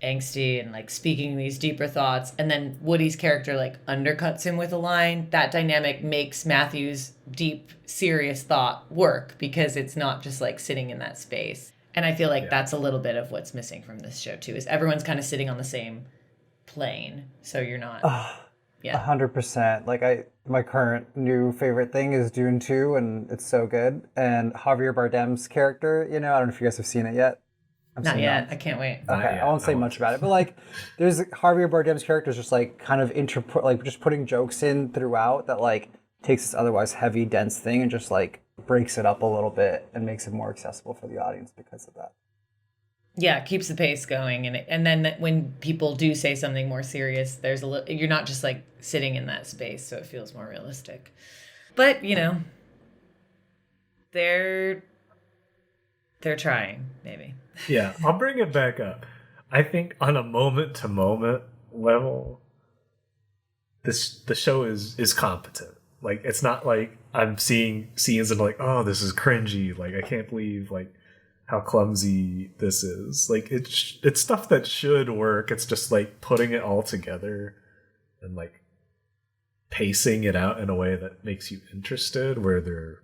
angsty and like speaking these deeper thoughts, and then Woody's character like undercuts him with a line. That dynamic makes Matthew's deep, serious thought work because it's not just like sitting in that space. And I feel like that's a little bit of what's missing from this show too, is everyone's kind of sitting on the same plane, so you're not 100%. Like my current new favorite thing is Dune 2, and it's so good. And Javier Bardem's character, you know, I don't know if you guys have seen it yet. Not yet. I can't wait. Okay, I won't say much about it, but like, there's Javier Bardem's character is just like kind of just putting jokes in throughout that like takes this otherwise heavy, dense thing and just like breaks it up a little bit and makes it more accessible for the audience because of that. Yeah, it keeps the pace going, and then when people do say something more serious, there's you're not just like sitting in that space, so it feels more realistic. But you know, they're trying, maybe. Yeah, I'll bring it back up. I think on a moment-to-moment level, the show is competent. Like, it's not like I'm seeing scenes and like, oh, this is cringy. Like, I can't believe like how clumsy this is. Like it's stuff that should work. It's just like putting it all together and like pacing it out in a way that makes you interested, where they're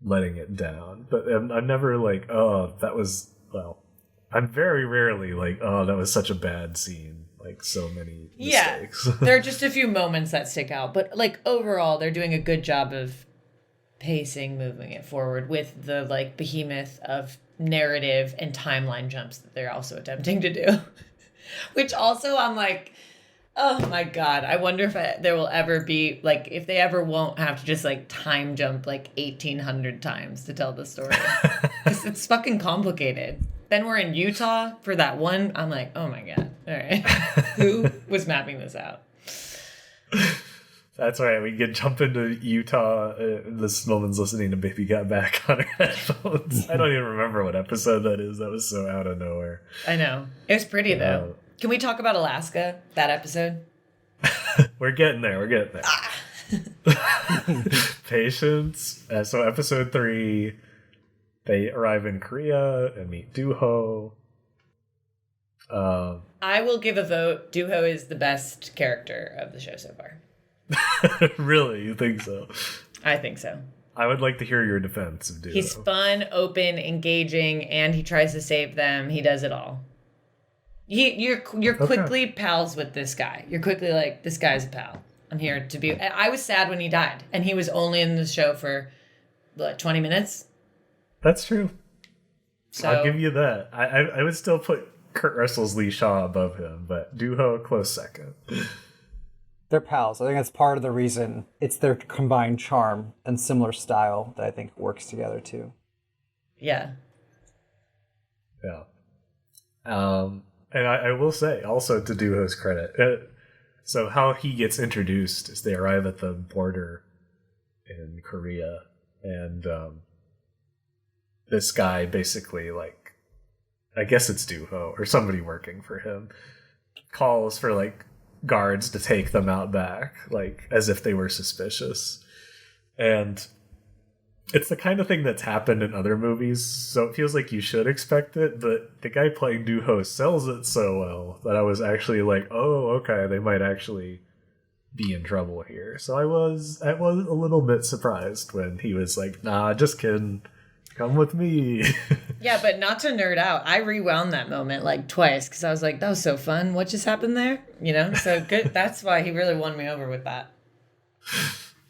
letting it down. But I'm never like, oh, that was, well, I'm very rarely like, oh, that was such a bad scene. Like so many mistakes. Yeah, there are just a few moments that stick out, but like overall, they're doing a good job of pacing, moving it forward with the like behemoth of narrative and timeline jumps that they're also attempting to do. Which also, I'm like, oh my god, I wonder if there will ever be, like, if they ever won't have to just like time jump like 1,800 times to tell the story. Because it's fucking complicated. Then we're in Utah for that one. I'm like, oh my god, all right. Who was mapping this out? That's right. We can jump into Utah. This woman's listening to Baby Got Back on her headphones. I don't even remember what episode that is. That was so out of nowhere. I know. It was pretty, though. Can we talk about Alaska, that episode? We're getting there. Patience. So episode 3, they arrive in Korea and meet Dooho. I will give a vote. Dooho is the best character of the show so far. Really? You think so? I think so. I would like to hear your defense of Dooho. He's fun, open, engaging, and he tries to save them. He does it all. You're quickly pals with this guy. You're quickly like, this guy's a pal. I'm here to be. I was sad when he died, and he was only in the show for what, 20 minutes. That's true. So I'll give you that. I would still put Kurt Russell's Lee Shaw above him, but Dooho close second. They're pals. I think that's part of the reason. It's their combined charm and similar style that I think works together too. Yeah. Yeah. And I will say, also to Dooho's credit, so how he gets introduced is they arrive at the border in Korea, and this guy basically, like, I guess it's Dooho or somebody working for him, calls for like guards to take them out back, like as if they were suspicious. And it's the kind of thing that's happened in other movies, so it feels like you should expect it, but the guy playing Dooho sells it so well that I was actually like, oh, okay, they might actually be in trouble here. So I was a little bit surprised when he was like, nah, just kidding. Come with me. Yeah, but not to nerd out. I rewound that moment like twice because I was like, that was so fun. What just happened there? You know, so good. That's why he really won me over with that.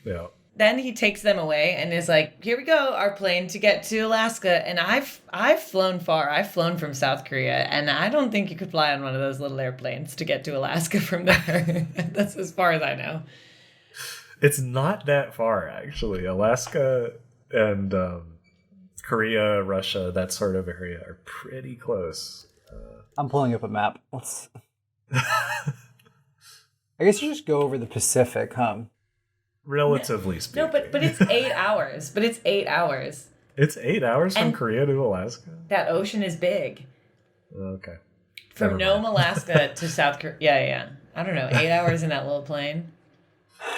Yeah. Then he takes them away and is like, here we go, our plane to get to Alaska. And I've flown far. I've flown from South Korea, and I don't think you could fly on one of those little airplanes to get to Alaska from there. That's as far as I know. It's not that far, actually. Alaska and Korea, Russia, that sort of area are pretty close. I'm pulling up a map. I guess you just go over the Pacific, huh? Relatively speaking. No, but it's 8 hours. It's 8 hours. It's 8 hours from Korea to Alaska? That ocean is big. Okay. From Nome, Alaska to South Korea. Yeah. I don't know, 8 hours in that little plane.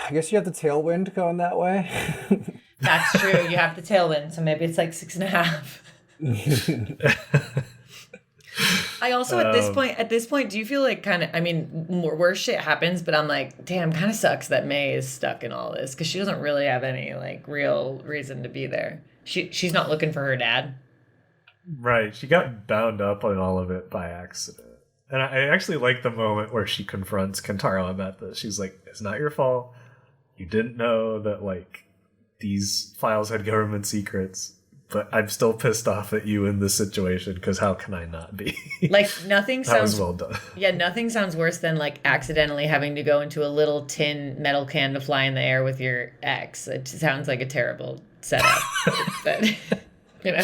I guess you have the tailwind going that way. That's true. You have the tailwind, so maybe it's like 6.5. I also at this point, do you feel like kind of? I mean, worse shit happens, but I'm like, damn, kind of sucks that May is stuck in all this because she doesn't really have any like real reason to be there. She's not looking for her dad. Right. She got bound up on all of it by accident. And I actually like the moment where she confronts Kentaro about this. She's like, it's not your fault. You didn't know that, like, these files had government secrets, but I'm still pissed off at you in this situation because how can I not be? Like, nothing sounds... That was well done. Yeah, nothing sounds worse than, like, accidentally having to go into a little tin metal can to fly in the air with your ex. It sounds like a terrible setup. But, you know,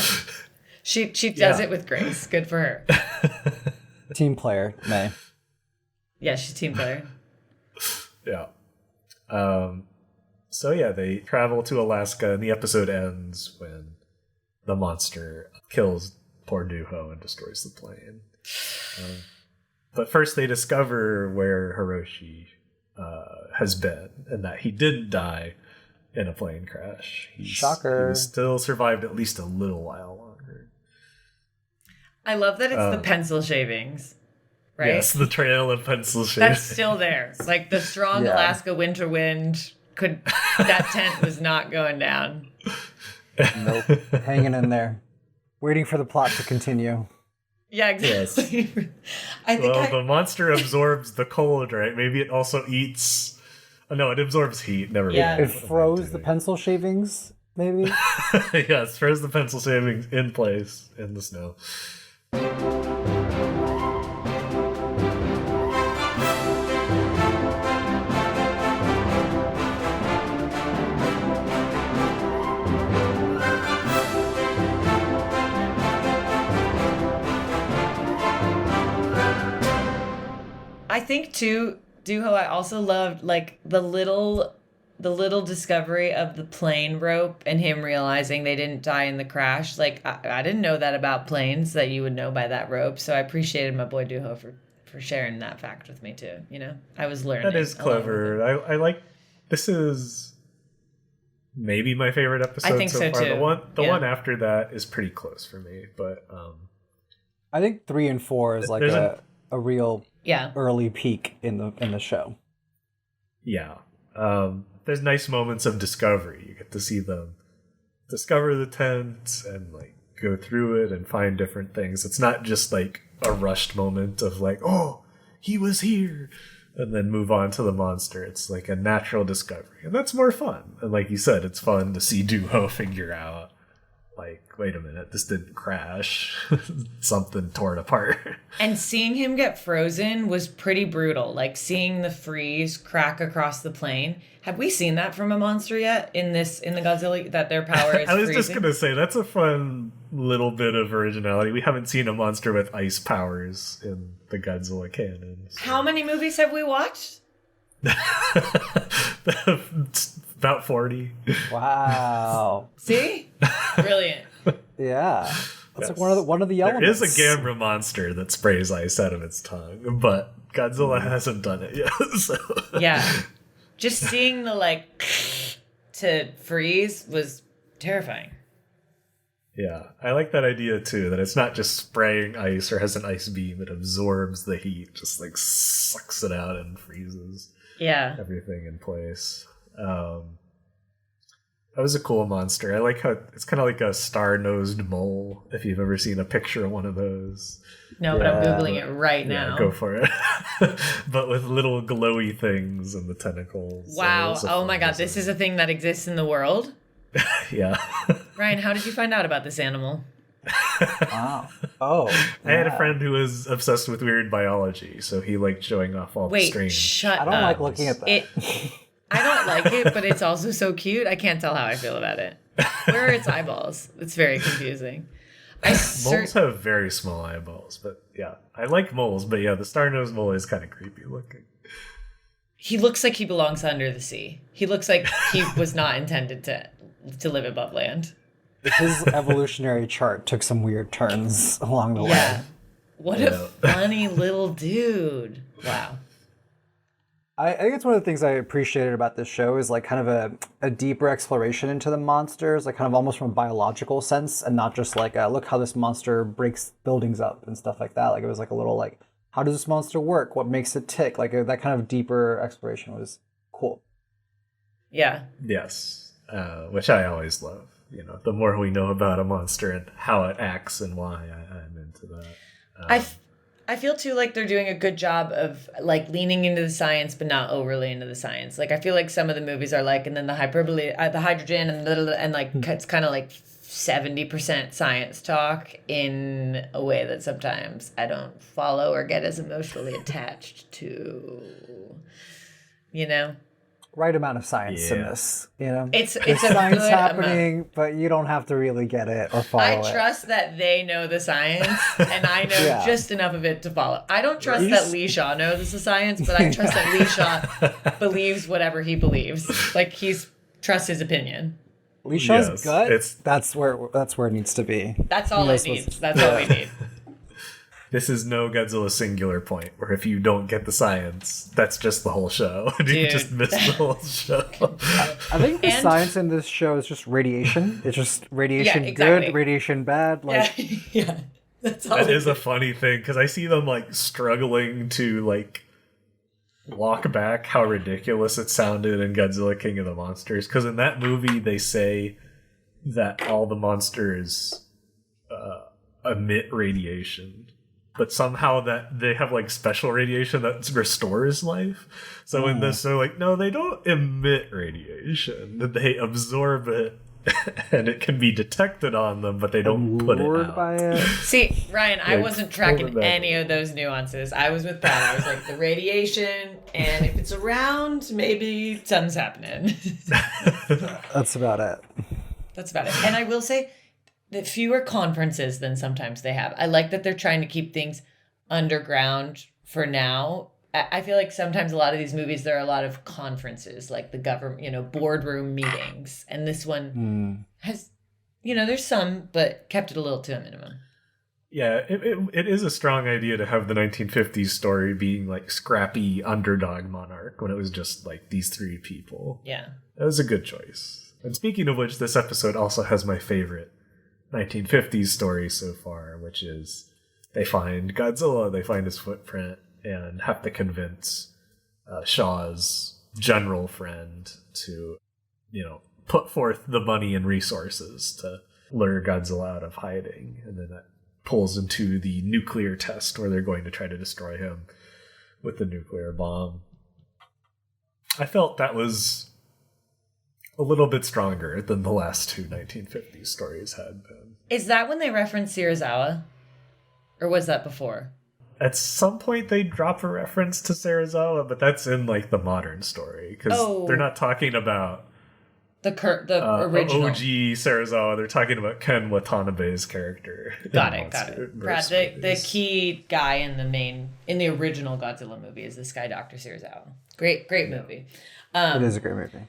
she does it with grace. Good for her. Team player, May. Yeah, she's team player. Yeah. So yeah, they travel to Alaska, and the episode ends when the monster kills poor Dooho and destroys the plane. But first they discover where Hiroshi has been, and that he didn't die in a plane crash. Shocker. He still survived at least a little while longer. I love that it's the pencil shavings, right? Yes, the trail of pencil shavings. That's still there. Like the strong Alaska winter wind that tent was not going down. Nope. Hanging in there. Waiting for the plot to continue. Yeah, exactly. Yes. The monster absorbs the cold, right? Maybe it also eats... Oh, no, it absorbs heat. Never mind. It froze the pencil shavings, maybe? Yes, froze the pencil shavings in place in the snow. I think too, Duho, I also loved like the little discovery of the plane rope and him realizing they didn't die in the crash. Like I didn't know that about planes, that you would know by that rope. So I appreciated my boy Duho for sharing that fact with me too. You know, I was learning. That is clever. I like. This is maybe my favorite episode I think so far. too. The one after that is pretty close for me, but I think 3 and 4 is like a real early peak in the show. Yeah. There's nice moments of discovery. You get to see them discover the tent and like go through it and find different things. It's not just like a rushed moment of like, oh, he was here, and then move on to the monster. It's like a natural discovery, and that's more fun. And like you said, it's fun to see Duho figure out, like, wait a minute, this didn't crash. Something torn apart. And seeing him get frozen was pretty brutal. Like seeing the freeze crack across the plane. Have we seen that from a monster yet in the Godzilla, that their power is I was freezing? just going to say, that's a fun little bit of originality. We haven't seen a monster with ice powers in the Godzilla canon. So. How many movies have we watched? About 40. Wow. See? Brilliant. Yeah. That's like one of the elements. There is a Gamera monster that sprays ice out of its tongue, but Godzilla hasn't done it yet. So. Yeah. Just seeing the to freeze was terrifying. Yeah, I like that idea too, that it's not just spraying ice or has an ice beam, it absorbs the heat, just like sucks it out and freezes everything in place. That was a cool monster. I like how it's kind of like a star-nosed mole, if you've ever seen a picture of one of those. No, but I'm Googling it right now. Go for it. But with little glowy things and the tentacles. Wow. Oh my god, this is a thing that exists in the world? Yeah. Ryan, how did you find out about this animal? Wow. Oh. I had a friend who was obsessed with weird biology, so he liked showing off all the strange... I don't like looking at that. I don't like it, but it's also so cute. I can't tell how I feel about it. Where are its eyeballs? It's very confusing. Moles have very small eyeballs, but yeah. I like moles, but yeah, the star-nosed mole is kind of creepy looking. He looks like he belongs under the sea. He looks like he was not intended to live above land. His evolutionary chart took some weird turns along the way. What a funny little dude. Wow. I think it's one of the things I appreciated about this show is like kind of a deeper exploration into the monsters, like kind of almost from a biological sense, and not just like, look how this monster breaks buildings up and stuff like that. Like it was like a little like, how does this monster work? What makes it tick? Like that kind of deeper exploration was cool. Yeah. Yes. Which I always love. You know, the more we know about a monster and how it acts and why, I'm into that. I feel too like they're doing a good job of like leaning into the science, but not overly into the science. Like I feel like some of the movies are like, and then the hyperbole, the hydrogen, and like it's kind of like 70% science talk in a way that sometimes I don't follow or get as emotionally attached to. You know. Right amount of science in this, you know. It's There's a science good happening, amount. but you don't have to really get it or follow it. I trust that they know the science, and I know just enough of it to follow. I don't trust that Lee Shaw knows the science, but I trust that Lee Shaw believes whatever he believes. Like trusts his opinion. Lee Shaw's gut. That's where it needs to be. That's all it needs. That's all we need. This is no Godzilla singular point, where if you don't get the science, that's just the whole show. You just miss the whole show. I think the science in this show is just radiation. It's just radiation good, radiation bad. Like, That's all. That is a funny thing because I see them like struggling to like walk back how ridiculous it sounded in Godzilla King of the Monsters. Because in that movie, they say that all the monsters emit radiation, but somehow that they have like special radiation that restores life. So in this, they're like, no, they don't emit radiation; they absorb it. And it can be detected on them, but they don't put it out. By it. See, Ryan, I wasn't tracking any of those nuances. I was with Prad. I was like, the radiation, and if it's around, maybe something's happening. That's about it. That's about it. And I will say that fewer conferences than sometimes they have. I like that they're trying to keep things underground for now. I feel like sometimes a lot of these movies, there are a lot of conferences, like the government, boardroom meetings. And this one has, there's some, but kept it a little to a minimum. Yeah, it is a strong idea to have the 1950s story being like scrappy underdog Monarch when it was just like these three people. Yeah. That was a good choice. And speaking of which, this episode also has my favorite 1950s story so far, which is they find Godzilla, they find his footprint, and have to convince Shaw's general friend to, put forth the money and resources to lure Godzilla out of hiding. And then that pulls into the nuclear test where they're going to try to destroy him with the nuclear bomb. I felt that was a little bit stronger than the last two 1950s stories had been. Is that when they reference Serizawa? Or was that before? At some point, they drop a reference to Serizawa, but that's in like the modern story because they're not talking about the original OG Serizawa. They're talking about Ken Watanabe's character. Got it. Brad, the key guy in the original Godzilla movie is this guy, Dr. Serizawa. Great movie. It is a great movie.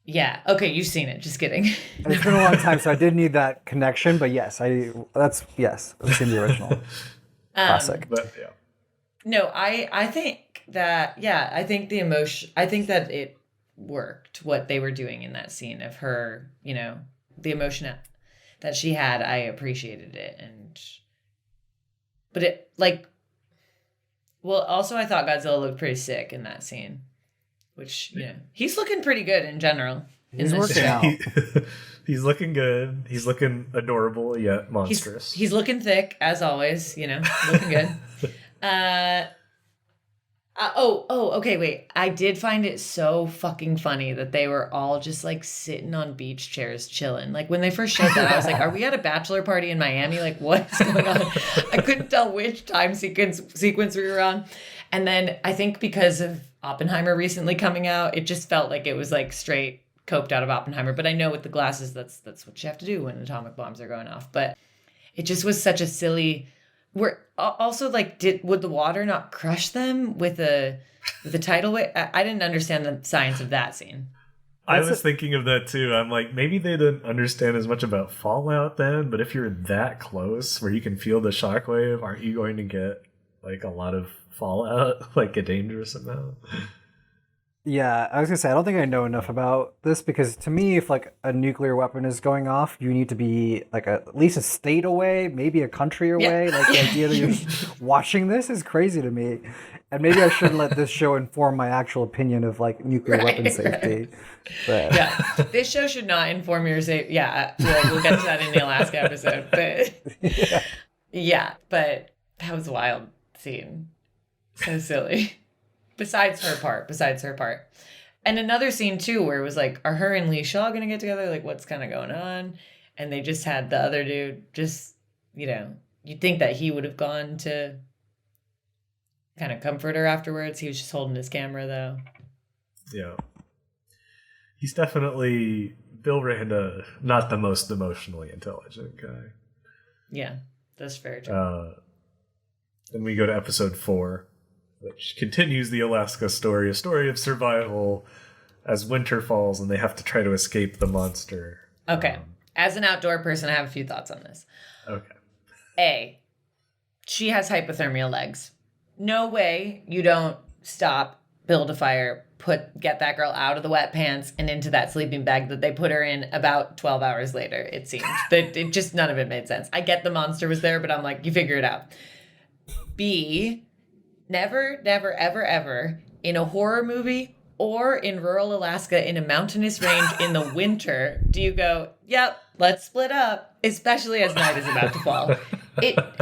Yeah. Okay, you've seen it. Just kidding. It's been a long time, so I did need that connection. But yes, I've seen the original. Classic. But yeah. No, I think that, I think the emotion, I think that it worked, what they were doing in that scene of her, the emotion that she had. I appreciated it. But it, also I thought Godzilla looked pretty sick in that scene, which, he's looking pretty good in general. He's working out. He's looking good. He's looking adorable yet monstrous. He's looking thick as always. Looking good. Okay. Wait. I did find it so fucking funny that they were all just like sitting on beach chairs chilling. Like when they first showed that, I was like, "Are we at a bachelor party in Miami? Like what's going on?" I couldn't tell which time sequence we were on. And then I think because of Oppenheimer recently coming out, it just felt like it was like straight coped out of Oppenheimer, but I know with the glasses that's what you have to do when atomic bombs are going off. But it just was such a silly. Also would the water not crush them with a tidal wave? I didn't understand the science of that scene. I was thinking of that too. I'm like, maybe they didn't understand as much about fallout then, but if you're that close where you can feel the shockwave, aren't you going to get like a lot of fallout, like a dangerous amount? Yeah, I was gonna say, I don't think I know enough about this because to me, if like a nuclear weapon is going off, you need to be like at least a state away, maybe a country away. Like the idea that you're watching this is crazy to me. And maybe I shouldn't let this show inform my actual opinion of like nuclear weapon safety. But this show should not inform your safety. Yeah, we'll get to that in the Alaska episode. But but that was a wild scene. So silly. Besides her part. And another scene too where it was like, are her and Lee Shaw gonna get together? Like what's kind of going on? And they just had the other dude just, you'd think that he would have gone to kind of comfort her afterwards. He was just holding his camera though. Yeah. He's definitely Bill Randa, not the most emotionally intelligent guy. Yeah, that's fair too. Then we go to episode 4. Which continues the Alaska story, a story of survival as winter falls and they have to try to escape the monster. Okay. As an outdoor person, I have a few thoughts on this. Okay. A, she has hypothermia legs. No way you don't stop, build a fire, get that girl out of the wet pants and into that sleeping bag that they put her in about 12 hours later, it seemed. It just, none of it made sense. I get the monster was there, but I'm like, you figure it out. B, never, never, ever, ever in a horror movie or in rural Alaska in a mountainous range in the winter do you go, yep, let's split up, especially as night is about to fall.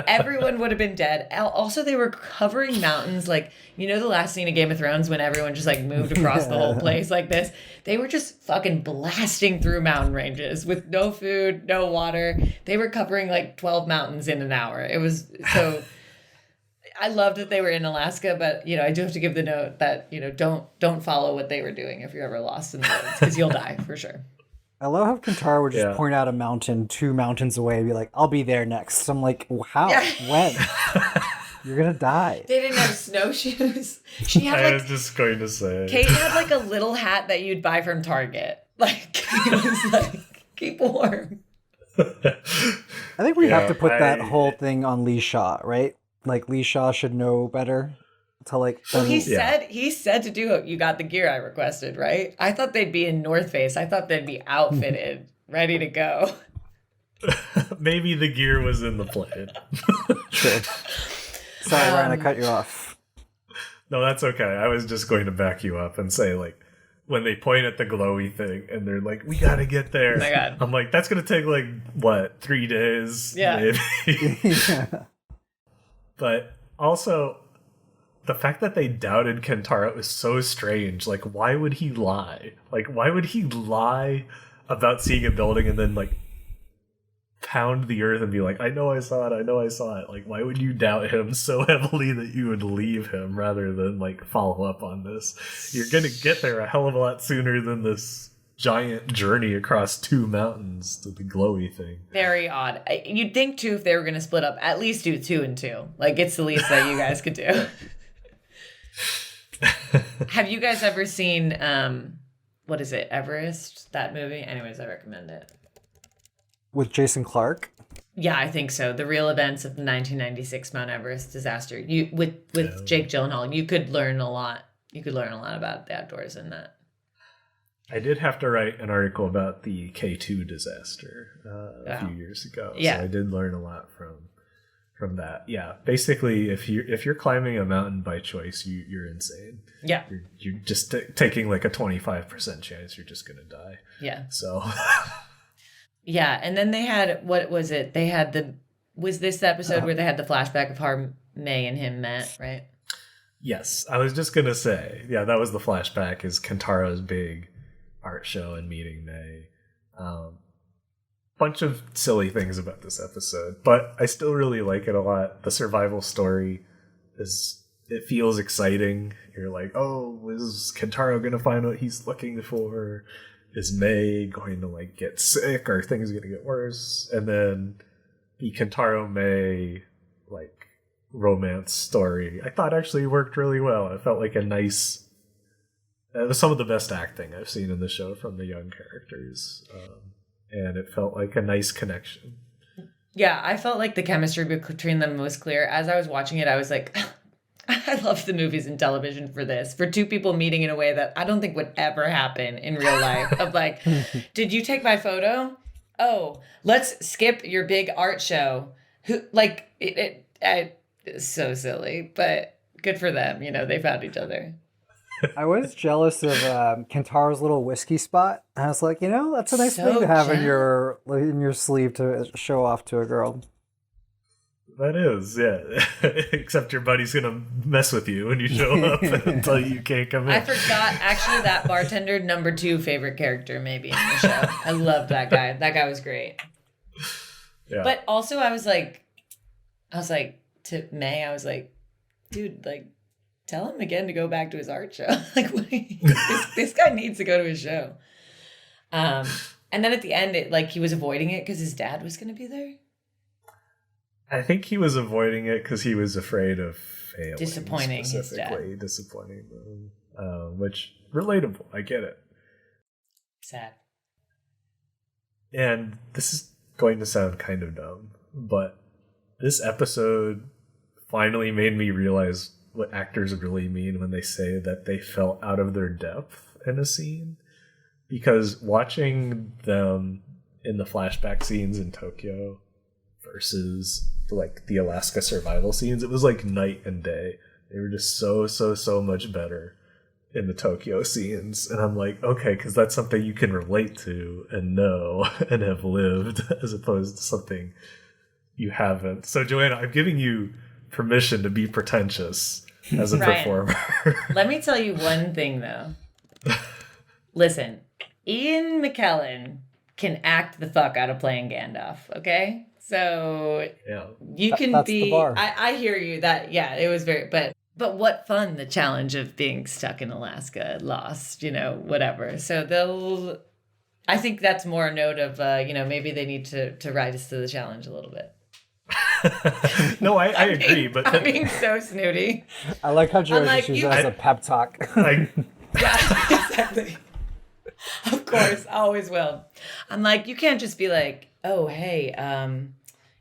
Everyone would have been dead. Also, they were covering mountains like, you know, the last scene of Game of Thrones when everyone just like moved across the whole place like this. They were just fucking blasting through mountain ranges with no food, no water. They were covering like 12 mountains in an hour. It was so. I loved that they were in Alaska, but you know, I do have to give the note that, you know, don't follow what they were doing if you're ever lost in the woods, because you'll die for sure. I love how Kentaro would just point out a mountain 2 mountains away and be like, I'll be there next. So I'm like, how? When? You're going to die. They didn't have snowshoes. She had I was just going to say. Kate had like a little hat that you'd buy from Target. Like, it was like, keep warm. I think we have to put that whole thing on Lee Shaw, right? Like, Lee Shaw should know better to like. Well, he said to do it. You got the gear I requested, right? I thought they'd be in North Face. I thought they'd be outfitted, ready to go. Maybe the gear was in the plane. Sure. Sorry, Ryan, I cut you off. No, that's okay. I was just going to back you up and say, like, when they point at the glowy thing and they're like, we gotta get there. Oh my God. I'm like, that's gonna take like, what, 3 days? Yeah. Maybe. Yeah. But also, the fact that they doubted Kentaro is so strange. Like, why would he lie? Like, why would he lie about seeing a building and then, like, pound the earth and be like, I know I saw it, I know I saw it. Like, why would you doubt him so heavily that you would leave him rather than, like, follow up on this? You're gonna get there a hell of a lot sooner than this giant journey across 2 mountains to the glowy thing. Very odd. You'd think, too, if they were going to split up, at least do 2 and 2. Like, it's the least that you guys could do. Have you guys ever seen, what is it, Everest? That movie? Anyways, I recommend it. With Jason Clarke? Yeah, I think so. The real events of the 1996 Mount Everest disaster. With Jake Gyllenhaal, you could learn a lot. You could learn a lot about the outdoors in that. I did have to write an article about the K2 disaster a few years ago. Yeah. So I did learn a lot from that. Yeah, basically, if you're climbing a mountain by choice, you're insane. Yeah, you're just taking like a 25% chance you're just gonna die. Yeah. So. Yeah, and then they had, what was it? They had was this the episode where they had the flashback of how May and him met, right? Yes, I was just gonna say, yeah, that was the flashback. Is Kentaro's big art show and meeting May. Bunch of silly things about this episode, but I still really like it a lot. The survival story it feels exciting. You're like, oh, is Kentaro gonna find what he's looking for? Is May going to like get sick? Are things going to get worse? And then the Kentaro May like romance story, I thought actually worked really well. It felt like a nice. It was some of the best acting I've seen in the show from the young characters, and it felt like a nice connection. Yeah, I felt like the chemistry between them was clear. As I was watching it, I was like, I love the movies and television for this. For 2 people meeting in a way that I don't think would ever happen in real life. Of like, did you take my photo? Oh, let's skip your big art show. Who like it's so silly, but good for them. You know, they found each other. I was jealous of Kentaro's little whiskey spot. I was like, you know, that's a nice thing to have in your sleeve to show off to a girl. That is, yeah. Except your buddy's gonna mess with you when you show up and tell you can't come in. I forgot, actually, that bartender, number 2 favorite character maybe in the show. I love that guy. That guy was great. Yeah. But also I was like to May, I was like, dude, like, tell him again to go back to his art show. Like, this guy needs to go to his show. And then at the end, he was avoiding it because his dad was going to be there. I think he was avoiding it because he was afraid of failing. Disappointing his dad. Disappointing them. Which, relatable. I get it. Sad. And this is going to sound kind of dumb, but this episode finally made me realize what actors really mean when they say that they felt out of their depth in a scene. Because watching them in the flashback scenes in Tokyo versus like the Alaska survival scenes, it was like night and day. They were just so much better in the Tokyo scenes. And I'm like, okay, because that's something you can relate to and know and have lived, as opposed to something you haven't. So Joanna, I'm giving you permission to be pretentious as a performer. Let me tell you one thing though. Listen, Ian McKellen can act the fuck out of playing Gandalf, okay? So you can that's be the bar. I hear you that it was very but what fun the challenge of being stuck in Alaska, lost, whatever. So I think that's more a note of maybe they need to rise to the challenge a little bit. No, I agree, but I'm being so snooty. I like how Joanna uses that as a pep talk. Yeah, exactly. Of course, always will. I'm like, you can't just be like, oh, hey,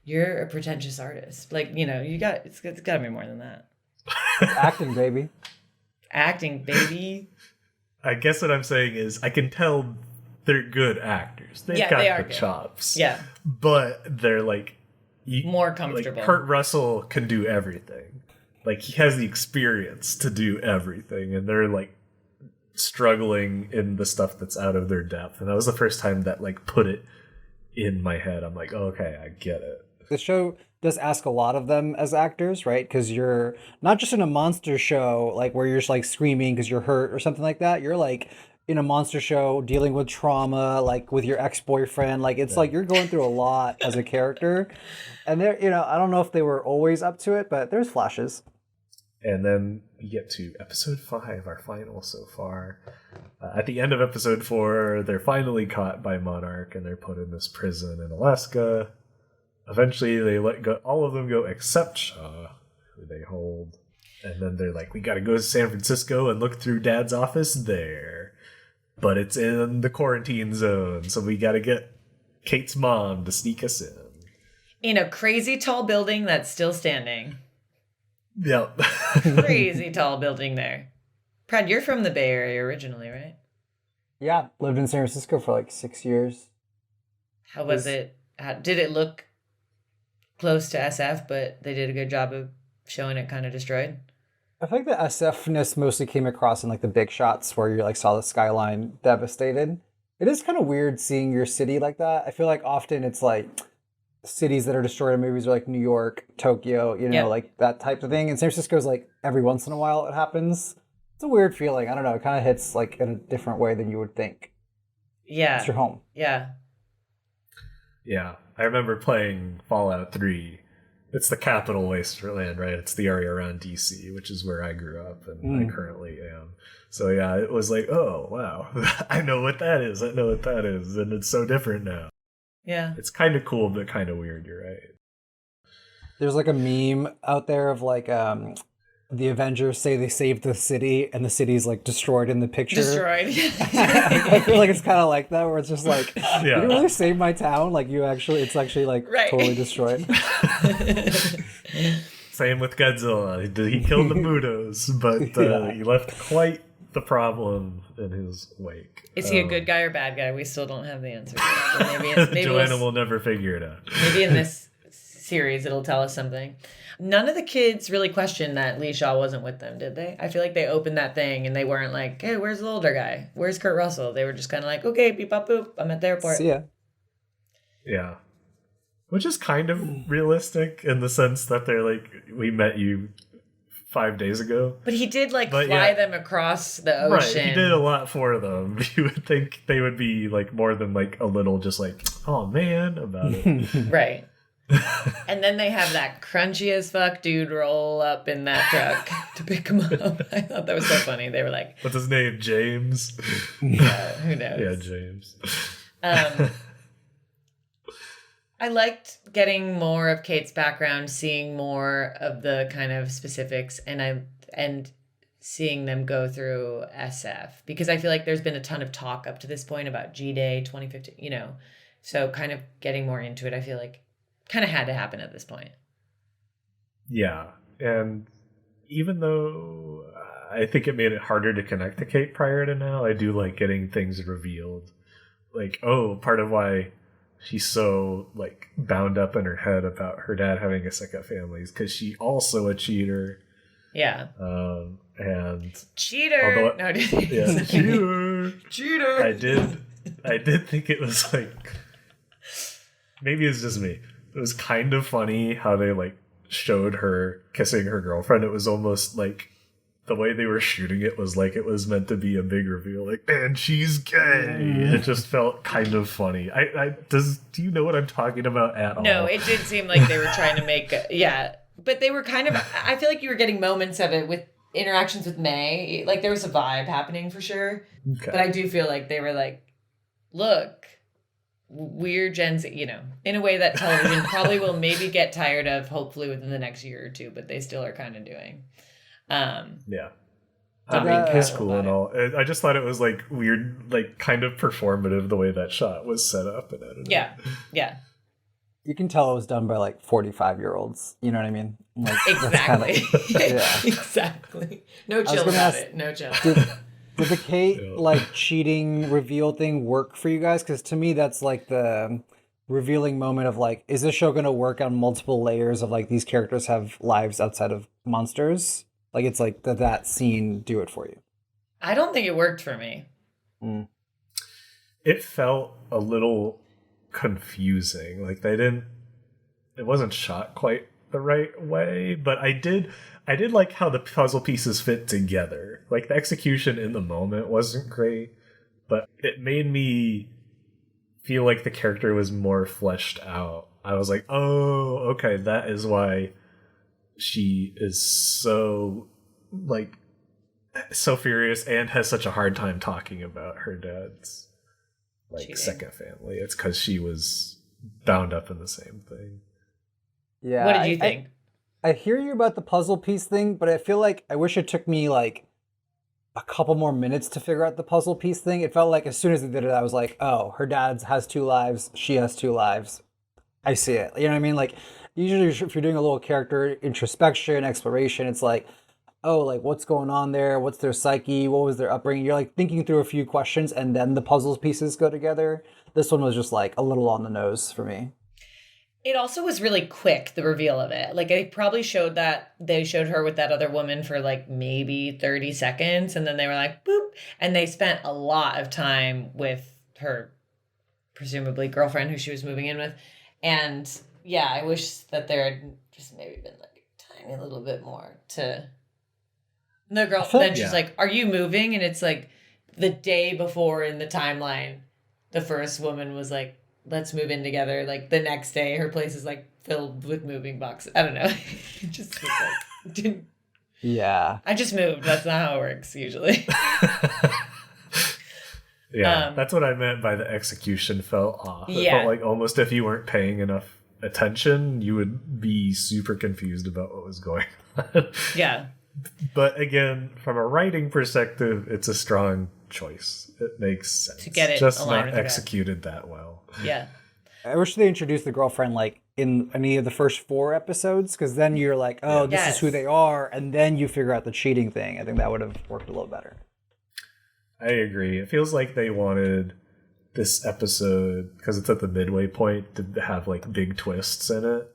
you're a pretentious artist. Like, it's got to be more than that. It's acting, baby. Acting, baby. I guess what I'm saying is I can tell they're good actors. They've got they are the good. chops. Yeah. But they're like... more comfortable. Like Kurt Russell can do everything. Like, he has the experience to do everything. And they're like struggling in the stuff that's out of their depth. And that was the first time that like put it in my head. I'm like, oh, okay, I get it. The show does ask a lot of them as actors, right? Because you're not just in a monster show, like where you're just like screaming because you're hurt or something like that. You're like in a monster show dealing with trauma, like with your ex-boyfriend. Like it's like you're going through a lot as a character. And they're, I don't know if they were always up to it, but there's flashes. And then we get to episode 5, our final so far. At the end of episode 4, they're finally caught by Monarch and they're put in this prison in Alaska. Eventually, they let go, all of them go except Shaw, who they hold. And then they're like, we gotta go to San Francisco and look through Dad's office there. But it's in the quarantine zone, so we gotta get Kate's mom to sneak us in. In a crazy tall building that's still standing. Yep. Crazy tall building there. Prad, you're from the Bay Area originally, right? Yeah, lived in San Francisco for like 6 years. How was it? Did it look close to SF, but they did a good job of showing it kind of destroyed? I think the SF-ness mostly came across in like the big shots where you like saw the skyline devastated. It is kind of weird seeing your city like that. I feel like often it's like cities that are destroyed in movies are like New York, Tokyo, like that type of thing. And San Francisco is like every once in a while it happens. It's a weird feeling. I don't know. It kind of hits like in a different way than you would think. Yeah. It's your home. Yeah. Yeah. I remember playing Fallout 3. It's the capital wasteland, right? It's the area around DC, which is where I grew up and I currently am. So yeah, it was like, oh, wow. I know what that is. I know what that is. And it's so different now. Yeah. It's kind of cool, but kind of weird. You're right. There's like a meme out there of like the Avengers say they saved the city and the city's like destroyed in the picture. Destroyed. I feel like it's kind of like that, where it's just like, Yeah. you really saved my town? Like it's actually like totally destroyed. Same with Godzilla. He killed the Mutos, but he left quite the problem in his wake. Is he a good guy or bad guy? We still don't have the answer. Maybe Joanna will never figure it out. Maybe in this series it'll tell us something. None of the kids really questioned that Lee Shaw wasn't with them, did they? I feel like they opened that thing and they weren't like, hey, where's the older guy? Where's Kurt Russell? They were just kind of like, okay, beep, bop, boop. I'm at the airport. See ya. Yeah. Which is kind of realistic in the sense that they're like, we met you 5 days ago. But he did fly them across the ocean. Right, he did a lot for them. You would think they would be like more than like a little just like, oh man, about it. Right. And then they have that crunchy as fuck dude roll up in that truck to pick him up. I thought that was so funny. They were like, what's his name? James? Yeah, who knows? Yeah, James. I liked getting more of Kate's background, seeing more of the kind of specifics, and seeing them go through SF, because I feel like there's been a ton of talk up to this point about G-Day 2015, so kind of getting more into it, I feel like kind of had to happen at this point. Yeah, and even though I think it made it harder to connect to Kate prior to now, I do like getting things revealed. Like, oh, part of why she's so like bound up in her head about her dad having a second family is because she's also a cheater. Yeah. And cheater. No, yeah, cheater. Cheater. I did think it was like, maybe it's just me. It was kind of funny how they like showed her kissing her girlfriend. It was almost like the way they were shooting it was like it was meant to be a big reveal, like, and she's gay. It just felt kind of funny. Do you know what I'm talking about at all? No, it did seem like they were trying to make but they were kind of, I feel like you were getting moments of it with interactions with May. Like there was a vibe happening for sure. Okay. But I do feel like they were like, look, we're Gen Z, in a way that television probably will maybe get tired of, hopefully within the next year or two, but they still are kind of doing. Yeah. I mean, it's cool and all. I just thought it was like weird, like kind of performative the way that shot was set up and edited. Yeah. You can tell it was done by like 45-year-olds. You know what I mean? Like, exactly. Exactly. No chill about it. No chill. Did the Kate like cheating reveal thing work for you guys? Because to me, that's like the revealing moment of like, is this show going to work on multiple layers of like these characters have lives outside of monsters? Like it's like that scene do it for you. I don't think it worked for me. It felt a little confusing. Like it wasn't shot quite the right way, but I did like how the puzzle pieces fit together. Like the execution in the moment wasn't great, but it made me feel like the character was more fleshed out. I was like, oh, okay, that is why she is so furious and has such a hard time talking about her dad's cheating. Second family. It's because she was bound up in the same thing. Yeah. What did you think? I hear you about the puzzle piece thing, but I feel like I wish it took me like a couple more minutes to figure out the puzzle piece thing. It felt like as soon as they did it, I was like, oh, her dad has 2 lives. She has 2 lives. I see it. You know what I mean? Like, usually if you're doing a little character introspection, exploration, it's like, oh, like what's going on there? What's their psyche? What was their upbringing? You're like thinking through a few questions and then the puzzle pieces go together. This one was just like a little on the nose for me. It also was really quick, the reveal of it. Like they probably showed her with that other woman for like maybe 30 seconds. And then they were like, boop. And they spent a lot of time with her presumably girlfriend who she was moving in with. And yeah, I wish that there had just maybe been like a tiny little bit more to the girl. Then she's like, are you moving? And it's like the day before in the timeline, the first woman was like, let's move in together. Like the next day, her place is like filled with moving boxes. I don't know. It just was like, I just moved. That's not how it works usually. Yeah, that's what I meant by the execution felt off. It felt like almost if you weren't paying enough attention, you would be super confused about what was going on. Yeah. But again, from a writing perspective, it's a strong choice. It makes sense. To get it just not executed that well. Yeah. I wish they introduced the girlfriend like in any of the first 4 episodes, because then you're like, oh, this is who they are, and then you figure out the cheating thing. I think that would have worked a little better. I agree. It feels like they wanted this episode, because it's at the midway point, to have like big twists in it,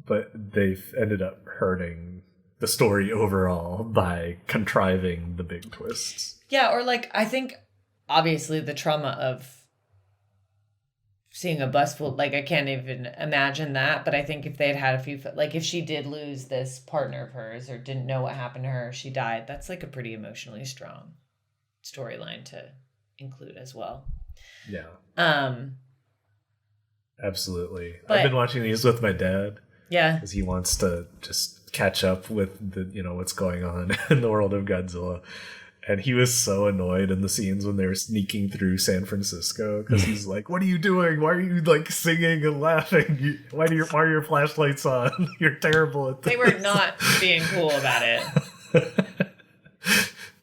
but they've ended up hurting the story overall by contriving the big twists. Yeah, or like, I think obviously the trauma of seeing a bus full, like I can't even imagine that, but I think if they'd had a few, like if she did lose this partner of hers or didn't know what happened to her, she died, that's like a pretty emotionally strong storyline to include as well. Yeah. Absolutely. I've been watching these with my dad. Yeah. Because he wants to just catch up with the, what's going on in the world of Godzilla. And he was so annoyed in the scenes when they were sneaking through San Francisco, because he's like, what are you doing? Why are you like singing and laughing? Why are your flashlights on? You're terrible at this. They were not being cool about it.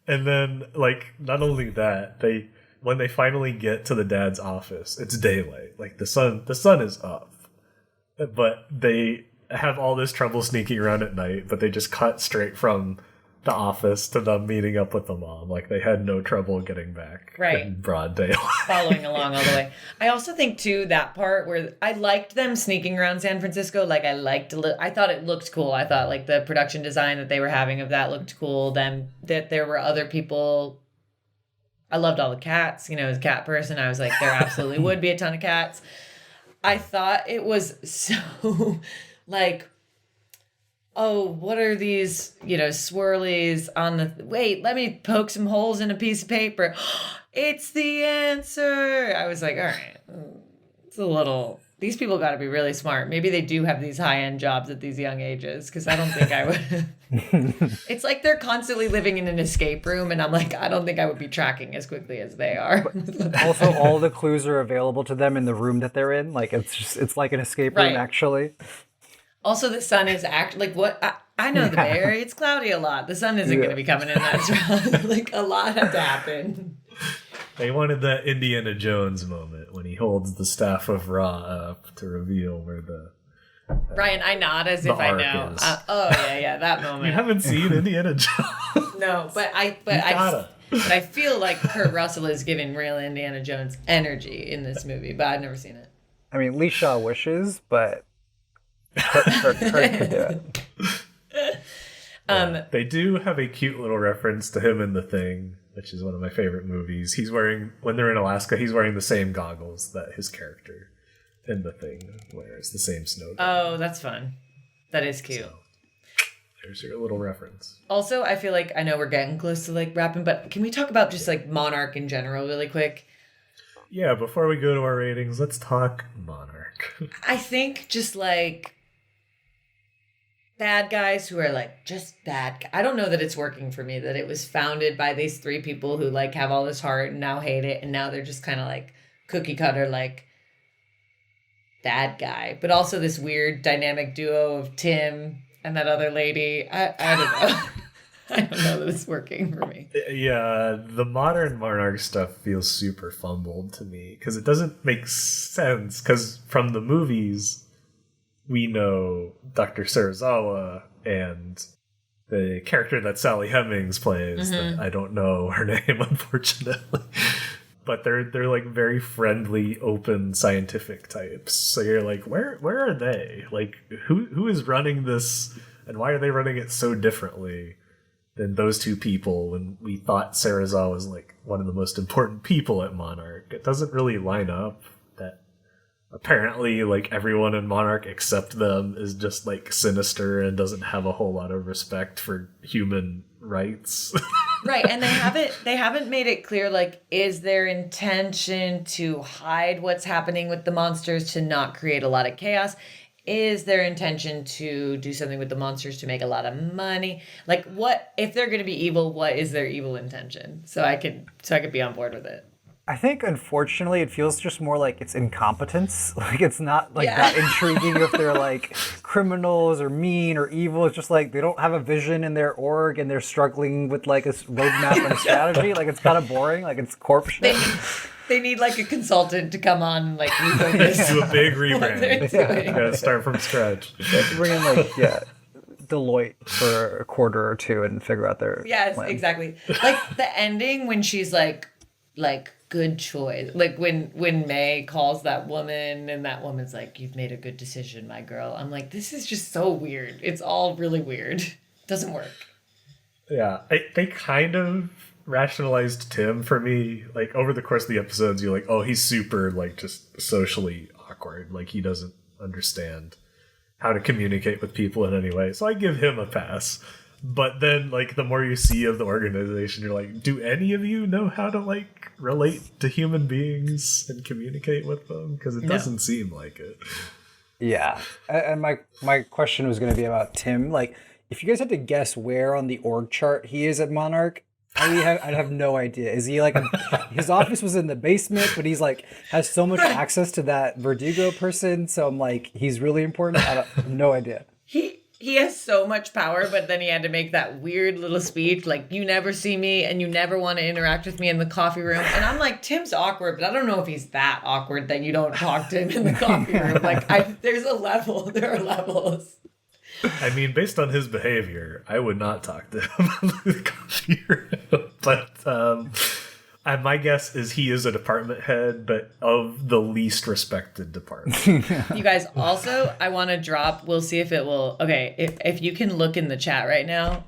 And then, like, not only that, when they finally get to the dad's office, it's daylight. Like the sun is up. But they have all this trouble sneaking around at night, but they just cut straight from the office to them meeting up with the mom. Like, they had no trouble getting back in broad daylight. Following along all the way. I also think, too, that part where I liked them sneaking around San Francisco. Like, I thought it looked cool. I thought, like, the production design that they were having of that looked cool. Then that there were other people. I loved all the cats. You know, as a cat person, I was like, there absolutely would be a ton of cats. I thought it was so, like, oh, what are these, you know, swirlies on the... Wait, let me poke some holes in a piece of paper. It's the answer. I was like, all right, it's a little... These people got to be really smart. Maybe they do have these high-end jobs at these young ages, because I don't think I would... It's like they're constantly living in an escape room, and I'm like, I don't think I would be tracking as quickly as they are. Also, all the clues are available to them in the room that they're in. Like, it's like an escape room, actually. Also, the sun is like what I know the Bay Area, it's cloudy a lot. The sun isn't going to be coming in that strong. Like, a lot had to happen. They wanted that Indiana Jones moment when he holds the staff of Ra up to reveal where the Ryan, I nod as if I know. That moment. You haven't seen Indiana Jones? No, but I feel like Kurt Russell is giving real Indiana Jones energy in this movie, but I've never seen it. I mean, Lee Shaw wishes, but Kurt could do it. They do have a cute little reference to him in The Thing, which is one of my favorite movies. He's wearing, when they're in Alaska, he's wearing the same goggles that his character in The Thing wears, the same snow. Oh, that's fun. That is cute. So, there's your little reference. Also, I feel like, I know we're getting close to like wrapping, but can we talk about just like Monarch in general really quick? Yeah, before we go to our ratings, let's talk Monarch. I think just like bad guys who are like just bad. I don't know that it's working for me, that it was founded by these three people who like have all this heart and now hate it, and now they're just kind of like cookie cutter like bad guy, but also this weird dynamic duo of Tim and that other lady. I don't know. I don't know that it's working for me. Yeah, the modern Monarch stuff feels super fumbled to me because it doesn't make sense, because from the movies we know Dr. Serizawa and the character that Sally Hemings plays, that I don't know her name, unfortunately. But they're like very friendly, open, scientific types. So you're like, where are they? Like, who is running this, and why are they running it so differently than those two people when we thought Serizawa was like one of the most important people at Monarch? It doesn't really line up. That apparently like everyone in Monarch except them is just like sinister and doesn't have a whole lot of respect for human rights. Right, and they haven't made it clear, like, is their intention to hide what's happening with the monsters to not create a lot of chaos? Is their intention to do something with the monsters to make a lot of money? Like, what if they're going to be evil? What is their evil intention? So I could be on board with it. I think, unfortunately, it feels just more like it's incompetence. Like, it's not like that intriguing if they're like criminals or mean or evil. It's just like they don't have a vision in their org and they're struggling with like a roadmap and a strategy. Like, it's kind of boring. Like, it's corp shit. They need like a consultant to come on and like refocus. Do a big rebrand. You gotta start from scratch. Bring in like Deloitte for a quarter or two and figure out their plan. Exactly. Like the ending when she's like good choice. Like when May calls that woman and that woman's like, you've made a good decision, my girl. I'm like, this is just so weird. It's all really weird. It doesn't work. Yeah, they kind of rationalized Tim for me. Like over the course of the episodes, you're like, oh, he's super like just socially awkward. Like he doesn't understand how to communicate with people in any way. So I give him a pass. But then, like, the more you see of the organization, you're like, do any of you know how to, like, relate to human beings and communicate with them? Because it doesn't seem like it. Yeah. And my question was going to be about Tim. Like, if you guys had to guess where on the org chart he is at Monarch, I'd have no idea. Is he, like, his office was in the basement, but he's, like, has so much access to that Verdugo person, so I'm like, he's really important? I have no idea. He has so much power, but then he had to make that weird little speech, like, you never see me and you never want to interact with me in the coffee room. And I'm like, Tim's awkward, but I don't know if he's that awkward that you don't talk to him in the coffee room. Like, there are levels. I mean, based on his behavior, I would not talk to him about the coffee room. But my guess is he is a department head, but of the least respected department. You guys, also, I want to drop, we'll see if it will, okay, if you can look in the chat right now,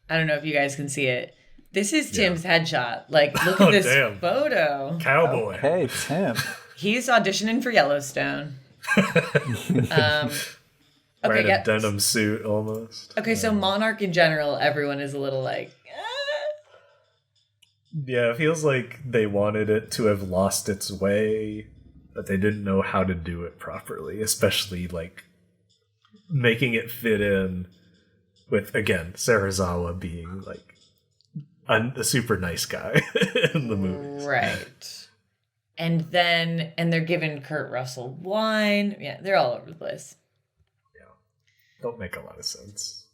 I don't know if you guys can see it. This is Tim's headshot. Like, look at this photo. Cowboy. Hey, Tim. He's auditioning for Yellowstone. Wearing a denim suit almost. Okay, so Monarch in general, everyone is a little like, Yeah, it feels like they wanted it to have lost its way, but they didn't know how to do it properly, especially like making it fit in with, again, Serizawa being like a super nice guy in the movies. right. And they're giving Kurt Russell wine. Yeah, they're all over the place. Don't make a lot of sense.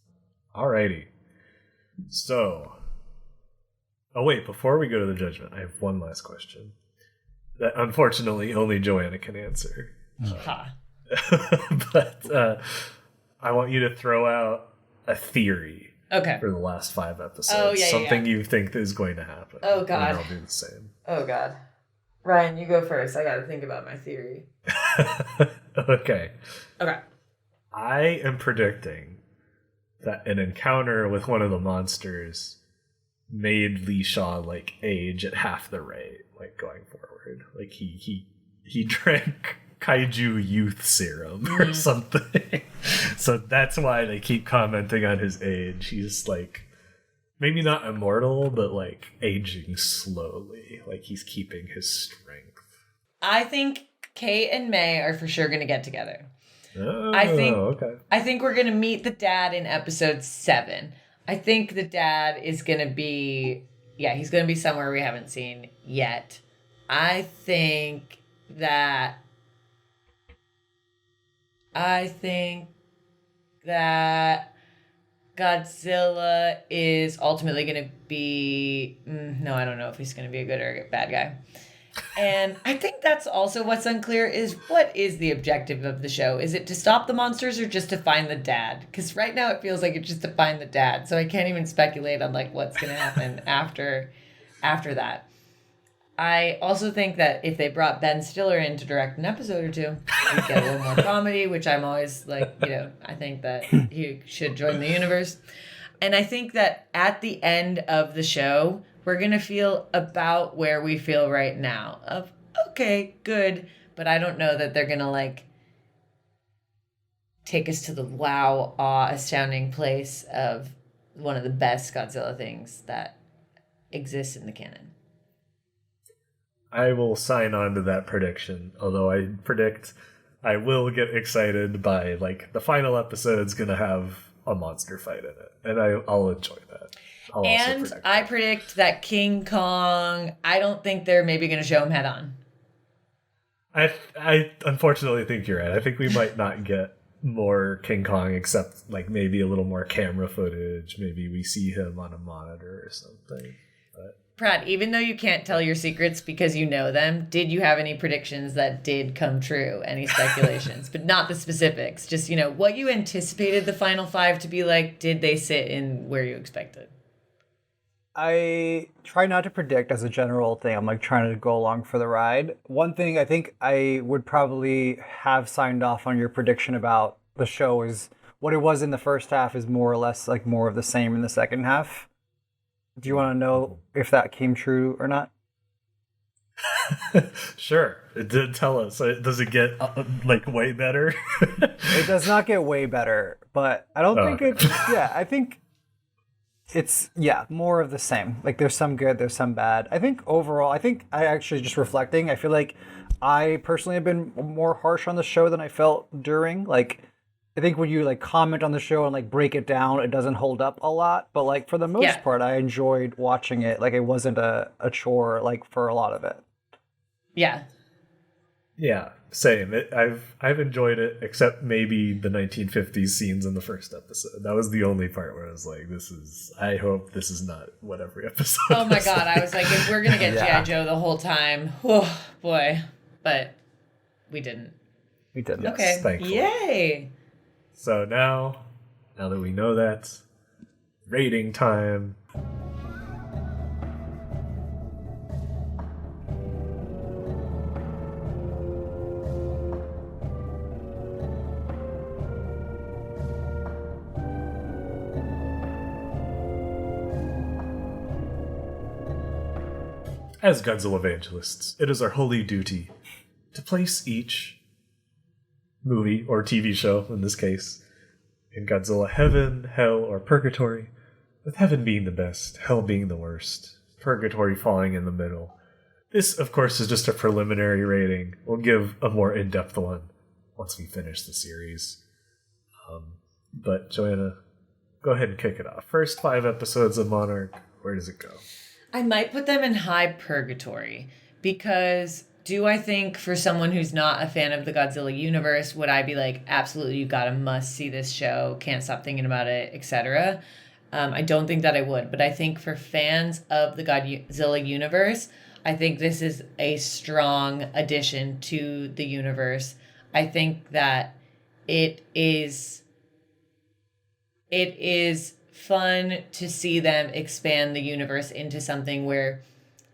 Alrighty. So. Oh, wait, before we go to the judgment, I have one last question that unfortunately only Joanna can answer. But I want you to throw out a theory for the last 5 episodes. Oh, yeah, something you think is going to happen. Oh, God. And I'll do the same. Oh, God. Ryan, you go first. I got to think about my theory. Okay. Okay. I am predicting that an encounter with one of the monsters made Lee Shaw like age at half the rate, like going forward. Like he drank kaiju youth serum or something. So that's why they keep commenting on his age. He's like maybe not immortal, but like aging slowly. Like he's keeping his strength. I think Kate and May are for sure going to get together. Oh, I think we're going to meet the dad in episode 7. I think the dad is going to be, he's going to be somewhere we haven't seen yet. I think that Godzilla is ultimately going to be, no, I don't know if he's going to be a good or a bad guy. And I think that's also what's unclear is what is the objective of the show? Is it to stop the monsters or just to find the dad? Because right now it feels like it's just to find the dad. So I can't even speculate on like what's going to happen after that. I also think that if they brought Ben Stiller in to direct an episode or two, we'd get a little more comedy, which I'm always like, I think that he should join the universe. And I think that at the end of the show, we're going to feel about where we feel right now of, okay, good. But I don't know that they're going to like take us to the wow, awe, astounding place of one of the best Godzilla things that exists in the canon. I will sign on to that prediction, although I predict I will get excited by like the final episode's going to have a monster fight in it. And I'll enjoy that. And I predict that King Kong, I don't think they're maybe going to show him head on. I unfortunately think you're right. I think we might not get more King Kong except like maybe a little more camera footage. Maybe we see him on a monitor or something. But Prad, even though you can't tell your secrets because you know them, did you have any predictions that did come true? Any speculations? But not the specifics. Just, what you anticipated the final 5 to be like, did they sit in where you expected? I try not to predict as a general thing. I'm like trying to go along for the ride. One thing I think I would probably have signed off on your prediction about the show is what it was in the first half is more or less like more of the same in the second half. Do you want to know if that came true or not? Sure. It did tell us. Does it get like way better? It does not get way better, but I don't think it's, I think it's, more of the same. Like there's some good, there's some bad. I think overall, I actually just reflecting, I feel like I personally have been more harsh on the show than I felt during. Like, I think when you like comment on the show and like break it down, it doesn't hold up a lot. But like for the most part, I enjoyed watching it. Like it wasn't a chore like for a lot of it. Yeah. Yeah, same. I've enjoyed it, except maybe the 1950s scenes in the first episode. That was the only part where I was like, I hope this is not what every episode Oh my God, I was like, if we're going to get G.I. Joe the whole time, oh boy. But we didn't. We didn't. Okay, thankfully. Yay. So now now that we know that, rating time. As Godzillavangelists, it is our holy duty to place each movie or TV show, in this case, in Godzilla heaven, hell, or purgatory, with heaven being the best, hell being the worst, purgatory falling in the middle. This, of course, is just a preliminary rating. We'll give a more in-depth one once we finish the series. But Joanna, go ahead and kick it off. First 5 episodes of Monarch, where does it go? I might put them in high purgatory because do I think for someone who's not a fan of the Godzilla universe, would I be like, absolutely, you gotta must see this show, can't stop thinking about it, etc.? I don't think that I would, but I think for fans of the Godzilla universe, I think this is a strong addition to the universe. I think that it is fun to see them expand the universe into something where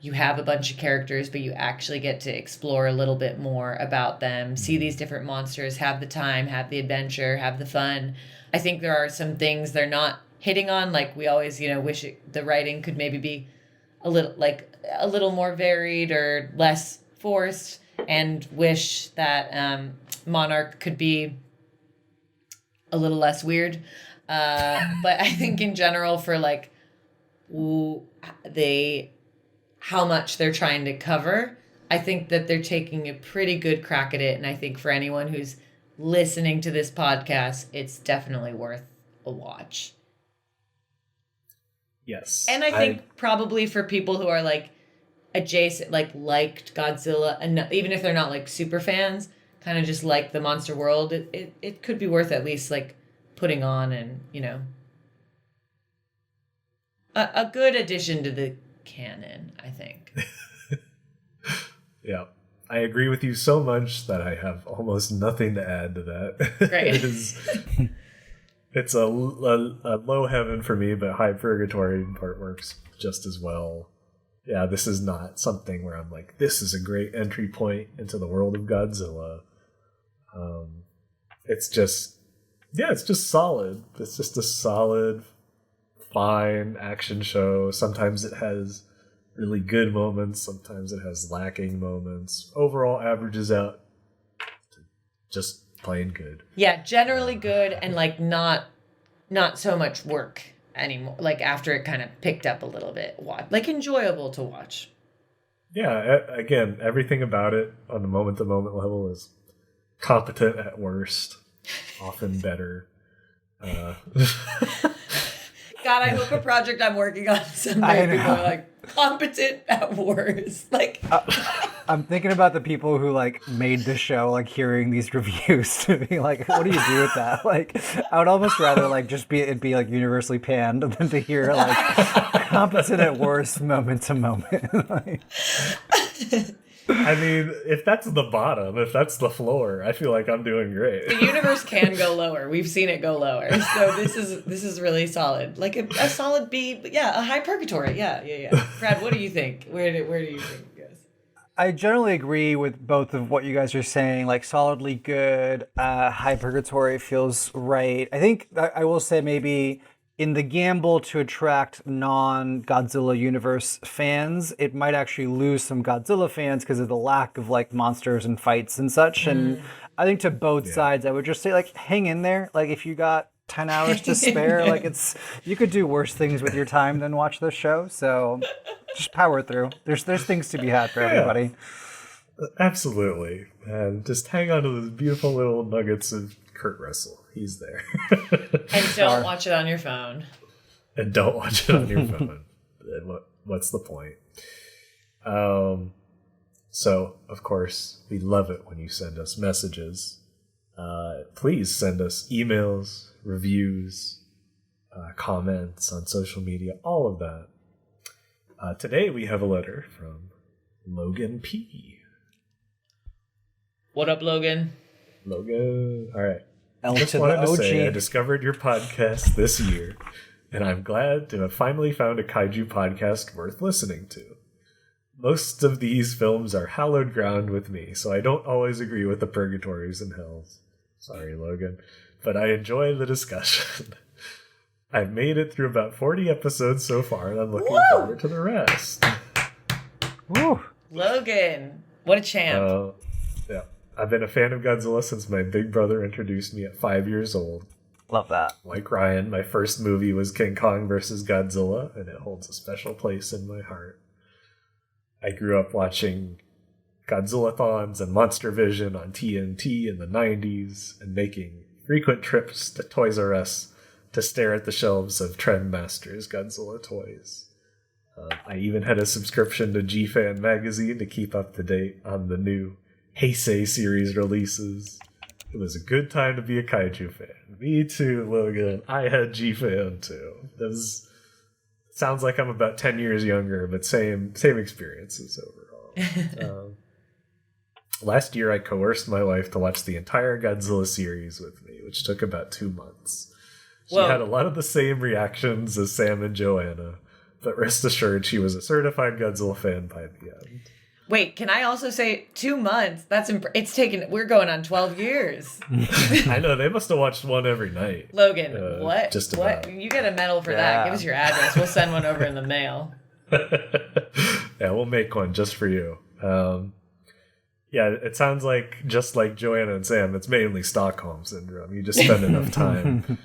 you have a bunch of characters, but you actually get to explore a little bit more about them, see these different monsters, have the time, have the adventure, have the fun. I think there are some things they're not hitting on, like we always, wish the writing could maybe be a little more varied or less forced, and wish that Monarch could be a little less weird. But I think in general for how much they're trying to cover, I think that they're taking a pretty good crack at it. And I think for anyone who's listening to this podcast, it's definitely worth a watch. Yes. And I think probably for people who are adjacent, liked Godzilla, and even if they're not super fans, kind of just like the monster world, it could be worth at least putting on, and a good addition to the canon, I think. Yeah, I agree with you so much that I have almost nothing to add to that. Great. It's a low heaven for me, but high purgatory part works just as well. Yeah, this is not something where I'm like, this is a great entry point into the world of Godzilla. It's just solid. It's just a solid, fine action show. Sometimes it has really good moments. Sometimes it has lacking moments. Overall averages out to just plain good. Yeah, generally good, and not so much work anymore. After it kind of picked up a little bit, enjoyable to watch. Yeah, again, everything about it on the moment-to-moment level is competent at worst, often better. God, I hope a project I'm working on someday people are competent at worst. I'm thinking about the people who made the show, hearing these reviews to be like, what do you do with that? I would almost rather just be universally panned than to hear competent at worst moment to moment. I mean, if that's the bottom, if that's the floor, I feel like I'm doing great. The universe can go lower. We've seen it go lower. So this is really solid. A solid B, but yeah, a high purgatory. Yeah. Prad, what do you think? Where do you think it goes? I generally agree with both of what you guys are saying. Solidly good, high purgatory feels right. I think I will say maybe in the gamble to attract non-Godzilla universe fans, it might actually lose some Godzilla fans because of the lack of monsters and fights and such. And I think to both sides, I would just say hang in there. If you got 10 hours to spare, you could do worse things with your time than watch this show. So just power through. There's things to be had for everybody. Absolutely. And just hang on to those beautiful little nuggets of Kurt Russell. He's there. And don't watch it on your phone. And don't watch it on your phone. What's the point? So, of course, we love it when you send us messages. Please send us emails, reviews, comments on social media, all of that. Today we have a letter from Logan P. What up, Logan? Logan. All right. L Just to the wanted to OG. say I discovered your podcast this year, and I'm glad to have finally found a kaiju podcast worth listening to. Most of these films are hallowed ground with me, so I don't always agree with the purgatories and hells. Sorry, Logan. But I enjoy the discussion. I've made it through about 40 episodes so far, and I'm looking forward to the rest. Woo. Logan, what a champ. Yeah. I've been a fan of Godzilla since my big brother introduced me at 5 years old. Love that. Like Ryan, my first movie was King Kong vs. Godzilla, and it holds a special place in my heart. I grew up watching Godzillathons and Monster Vision on TNT in the 90s, and making frequent trips to Toys R Us to stare at the shelves of Trendmaster's Godzilla toys. I even had a subscription to G-Fan magazine to keep up to date on the new Heisei series releases. It was a good time to be a kaiju fan. Me too, Logan. I had G-Fan too. Sounds like I'm about 10 years younger, but same experiences overall. Last year, I coerced my wife to watch the entire Godzilla series with me, which took about 2 months. She had a lot of the same reactions as Sam and Joanna, but rest assured she was a certified Godzilla fan by the end. Wait, can I also say 2 months? We're going on 12 years. I know, they must have watched one every night. Logan, what? Just about. What? You get a medal for that. Give us your address. We'll send one over in the mail. Yeah, we'll make one just for you. Yeah, it sounds like, just like Joanna and Sam, it's mainly Stockholm Syndrome. You just spend enough time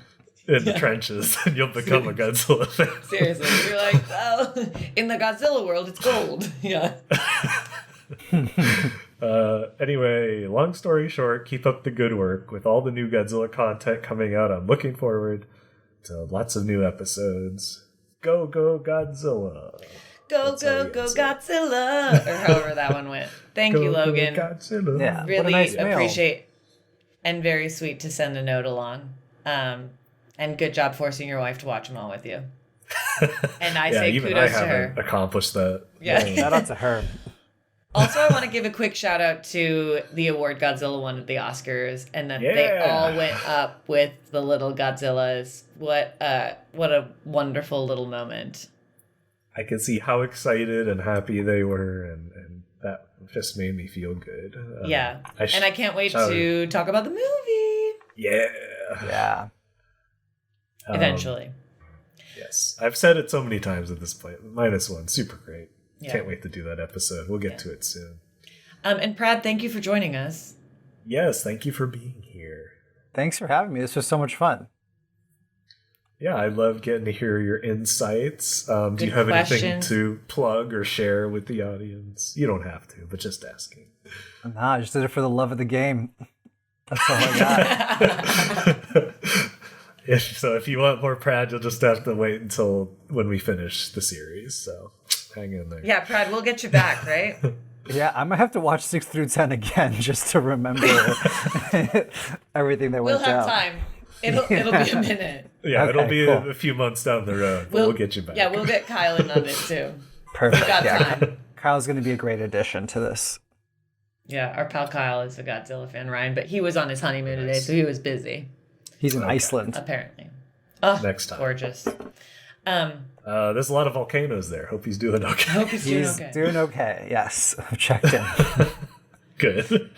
in the trenches and you'll become a Godzilla fan. Seriously, you're like, well, in the Godzilla world, it's gold. Yeah. Anyway, long story short, keep up the good work. With all the new Godzilla content coming out, I'm looking forward to lots of new episodes. Go Godzilla. Go Godzilla. Or however that one went. Thank you, Logan. Go Godzilla. Yeah. Really what a nice mail. appreciate, and very sweet to send a note along. And good job forcing your wife to watch them all with you. And I say even kudos I to her. haven't accomplished that. Yeah. Shout out to her. Also, I want to give a quick shout out to the award Godzilla won at the Oscars, and that they all went up with the little Godzillas. What a wonderful little moment. I can see how excited and happy they were, and that just made me feel good. Yeah. And I can't wait to talk about the movie. Yeah. Eventually. Yes. I've said it so many times at this point. Minus One, super great. Yeah. Can't wait to do that episode. We'll get to it soon. And Prad, thank you for joining us. Yes, thank you for being here. Thanks for having me. This was so much fun. Yeah, I love getting to hear your insights. Do you have anything to plug or share with the audience? You don't have to, but just asking. Nah, I just did it for the love of the game. That's all I got. If you want more Prad, you'll just have to wait until when we finish the series. So hang in there. Yeah, Prad, we'll get you back, right? Yeah, I might have to watch 6 through 10 again just to remember everything that went down. We'll have time. It'll be a minute. Yeah, Okay, it'll be cool. a few months down the road, but we'll get you back. Yeah, we'll get Kyle in on it too. Perfect. We got time. Kyle's going to be a great addition to this. Yeah, our pal Kyle is a Godzilla fan, Ryan, but he was on his honeymoon today, so he was busy. He's in Iceland. Apparently. Oh, Next time. Gorgeous. There's a lot of volcanoes there. Hope he's doing okay. I hope he's doing He's okay. doing okay. Yes, I've checked in. Good.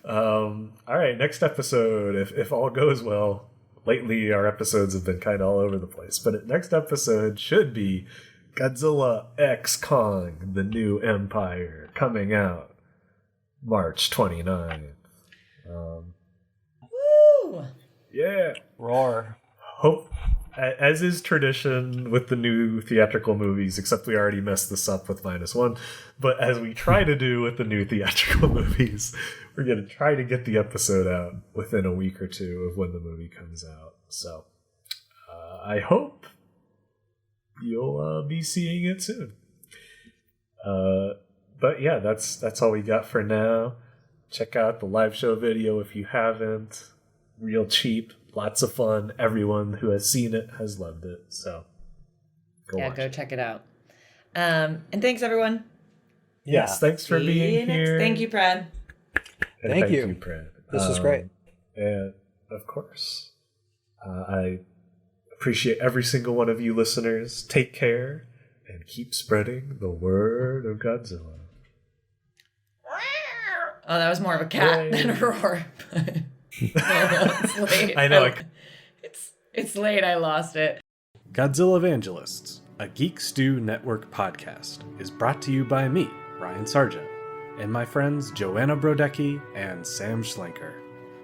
All right, next episode, if all goes well. Lately, our episodes have been kind of all over the place, but next episode should be Godzilla X Kong, the New Empire, coming out March 29th. Woo! Yeah. Roar. Hope, as is tradition with the new theatrical movies, except we already messed this up with Minus One, but as we try to do with the new theatrical movies, we're going to try to get the episode out within a week or two of when the movie comes out. So I hope you'll be seeing it soon. But yeah, that's all we got for now. Check out the live show video if you haven't. Real cheap, lots of fun. Everyone who has seen it has loved it. So go check it out. And thanks everyone. Yes, thanks for being here. Thank you, Prad. And Thank you. Prad. This was great. And Of course. I appreciate every single one of you listeners. Take care and keep spreading the word of Godzilla. Oh, that was more of a cat than a roar. It's late. I know. It's late. I lost it. Godzillavangelists, a Geek Stew Network podcast, is brought to you by me, Ryan Sargent, and my friends Joanna Brodecki and Sam Schlenker.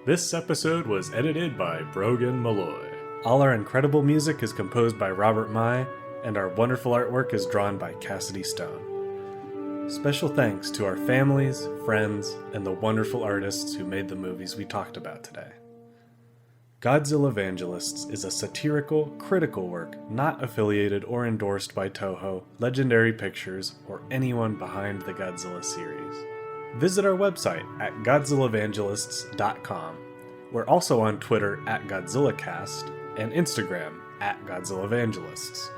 This episode was edited by Brogan Malloy. All our incredible music is composed by Robert Mai, and our wonderful artwork is drawn by Cassidy Stone. Special thanks to our families, friends, and the wonderful artists who made the movies we talked about today. Godzillavangelists is a satirical, critical work not affiliated or endorsed by Toho, Legendary Pictures, or anyone behind the Godzilla series. Visit our website at godzillavangelists.com. We're also on Twitter at GodzillaCast and Instagram at GodzillaVangelists.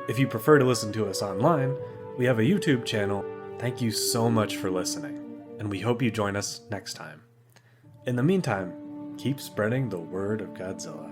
If you prefer to listen to us online, we have a YouTube channel. Thank you so much for listening, and we hope you join us next time. In the meantime, keep spreading the word of Godzilla.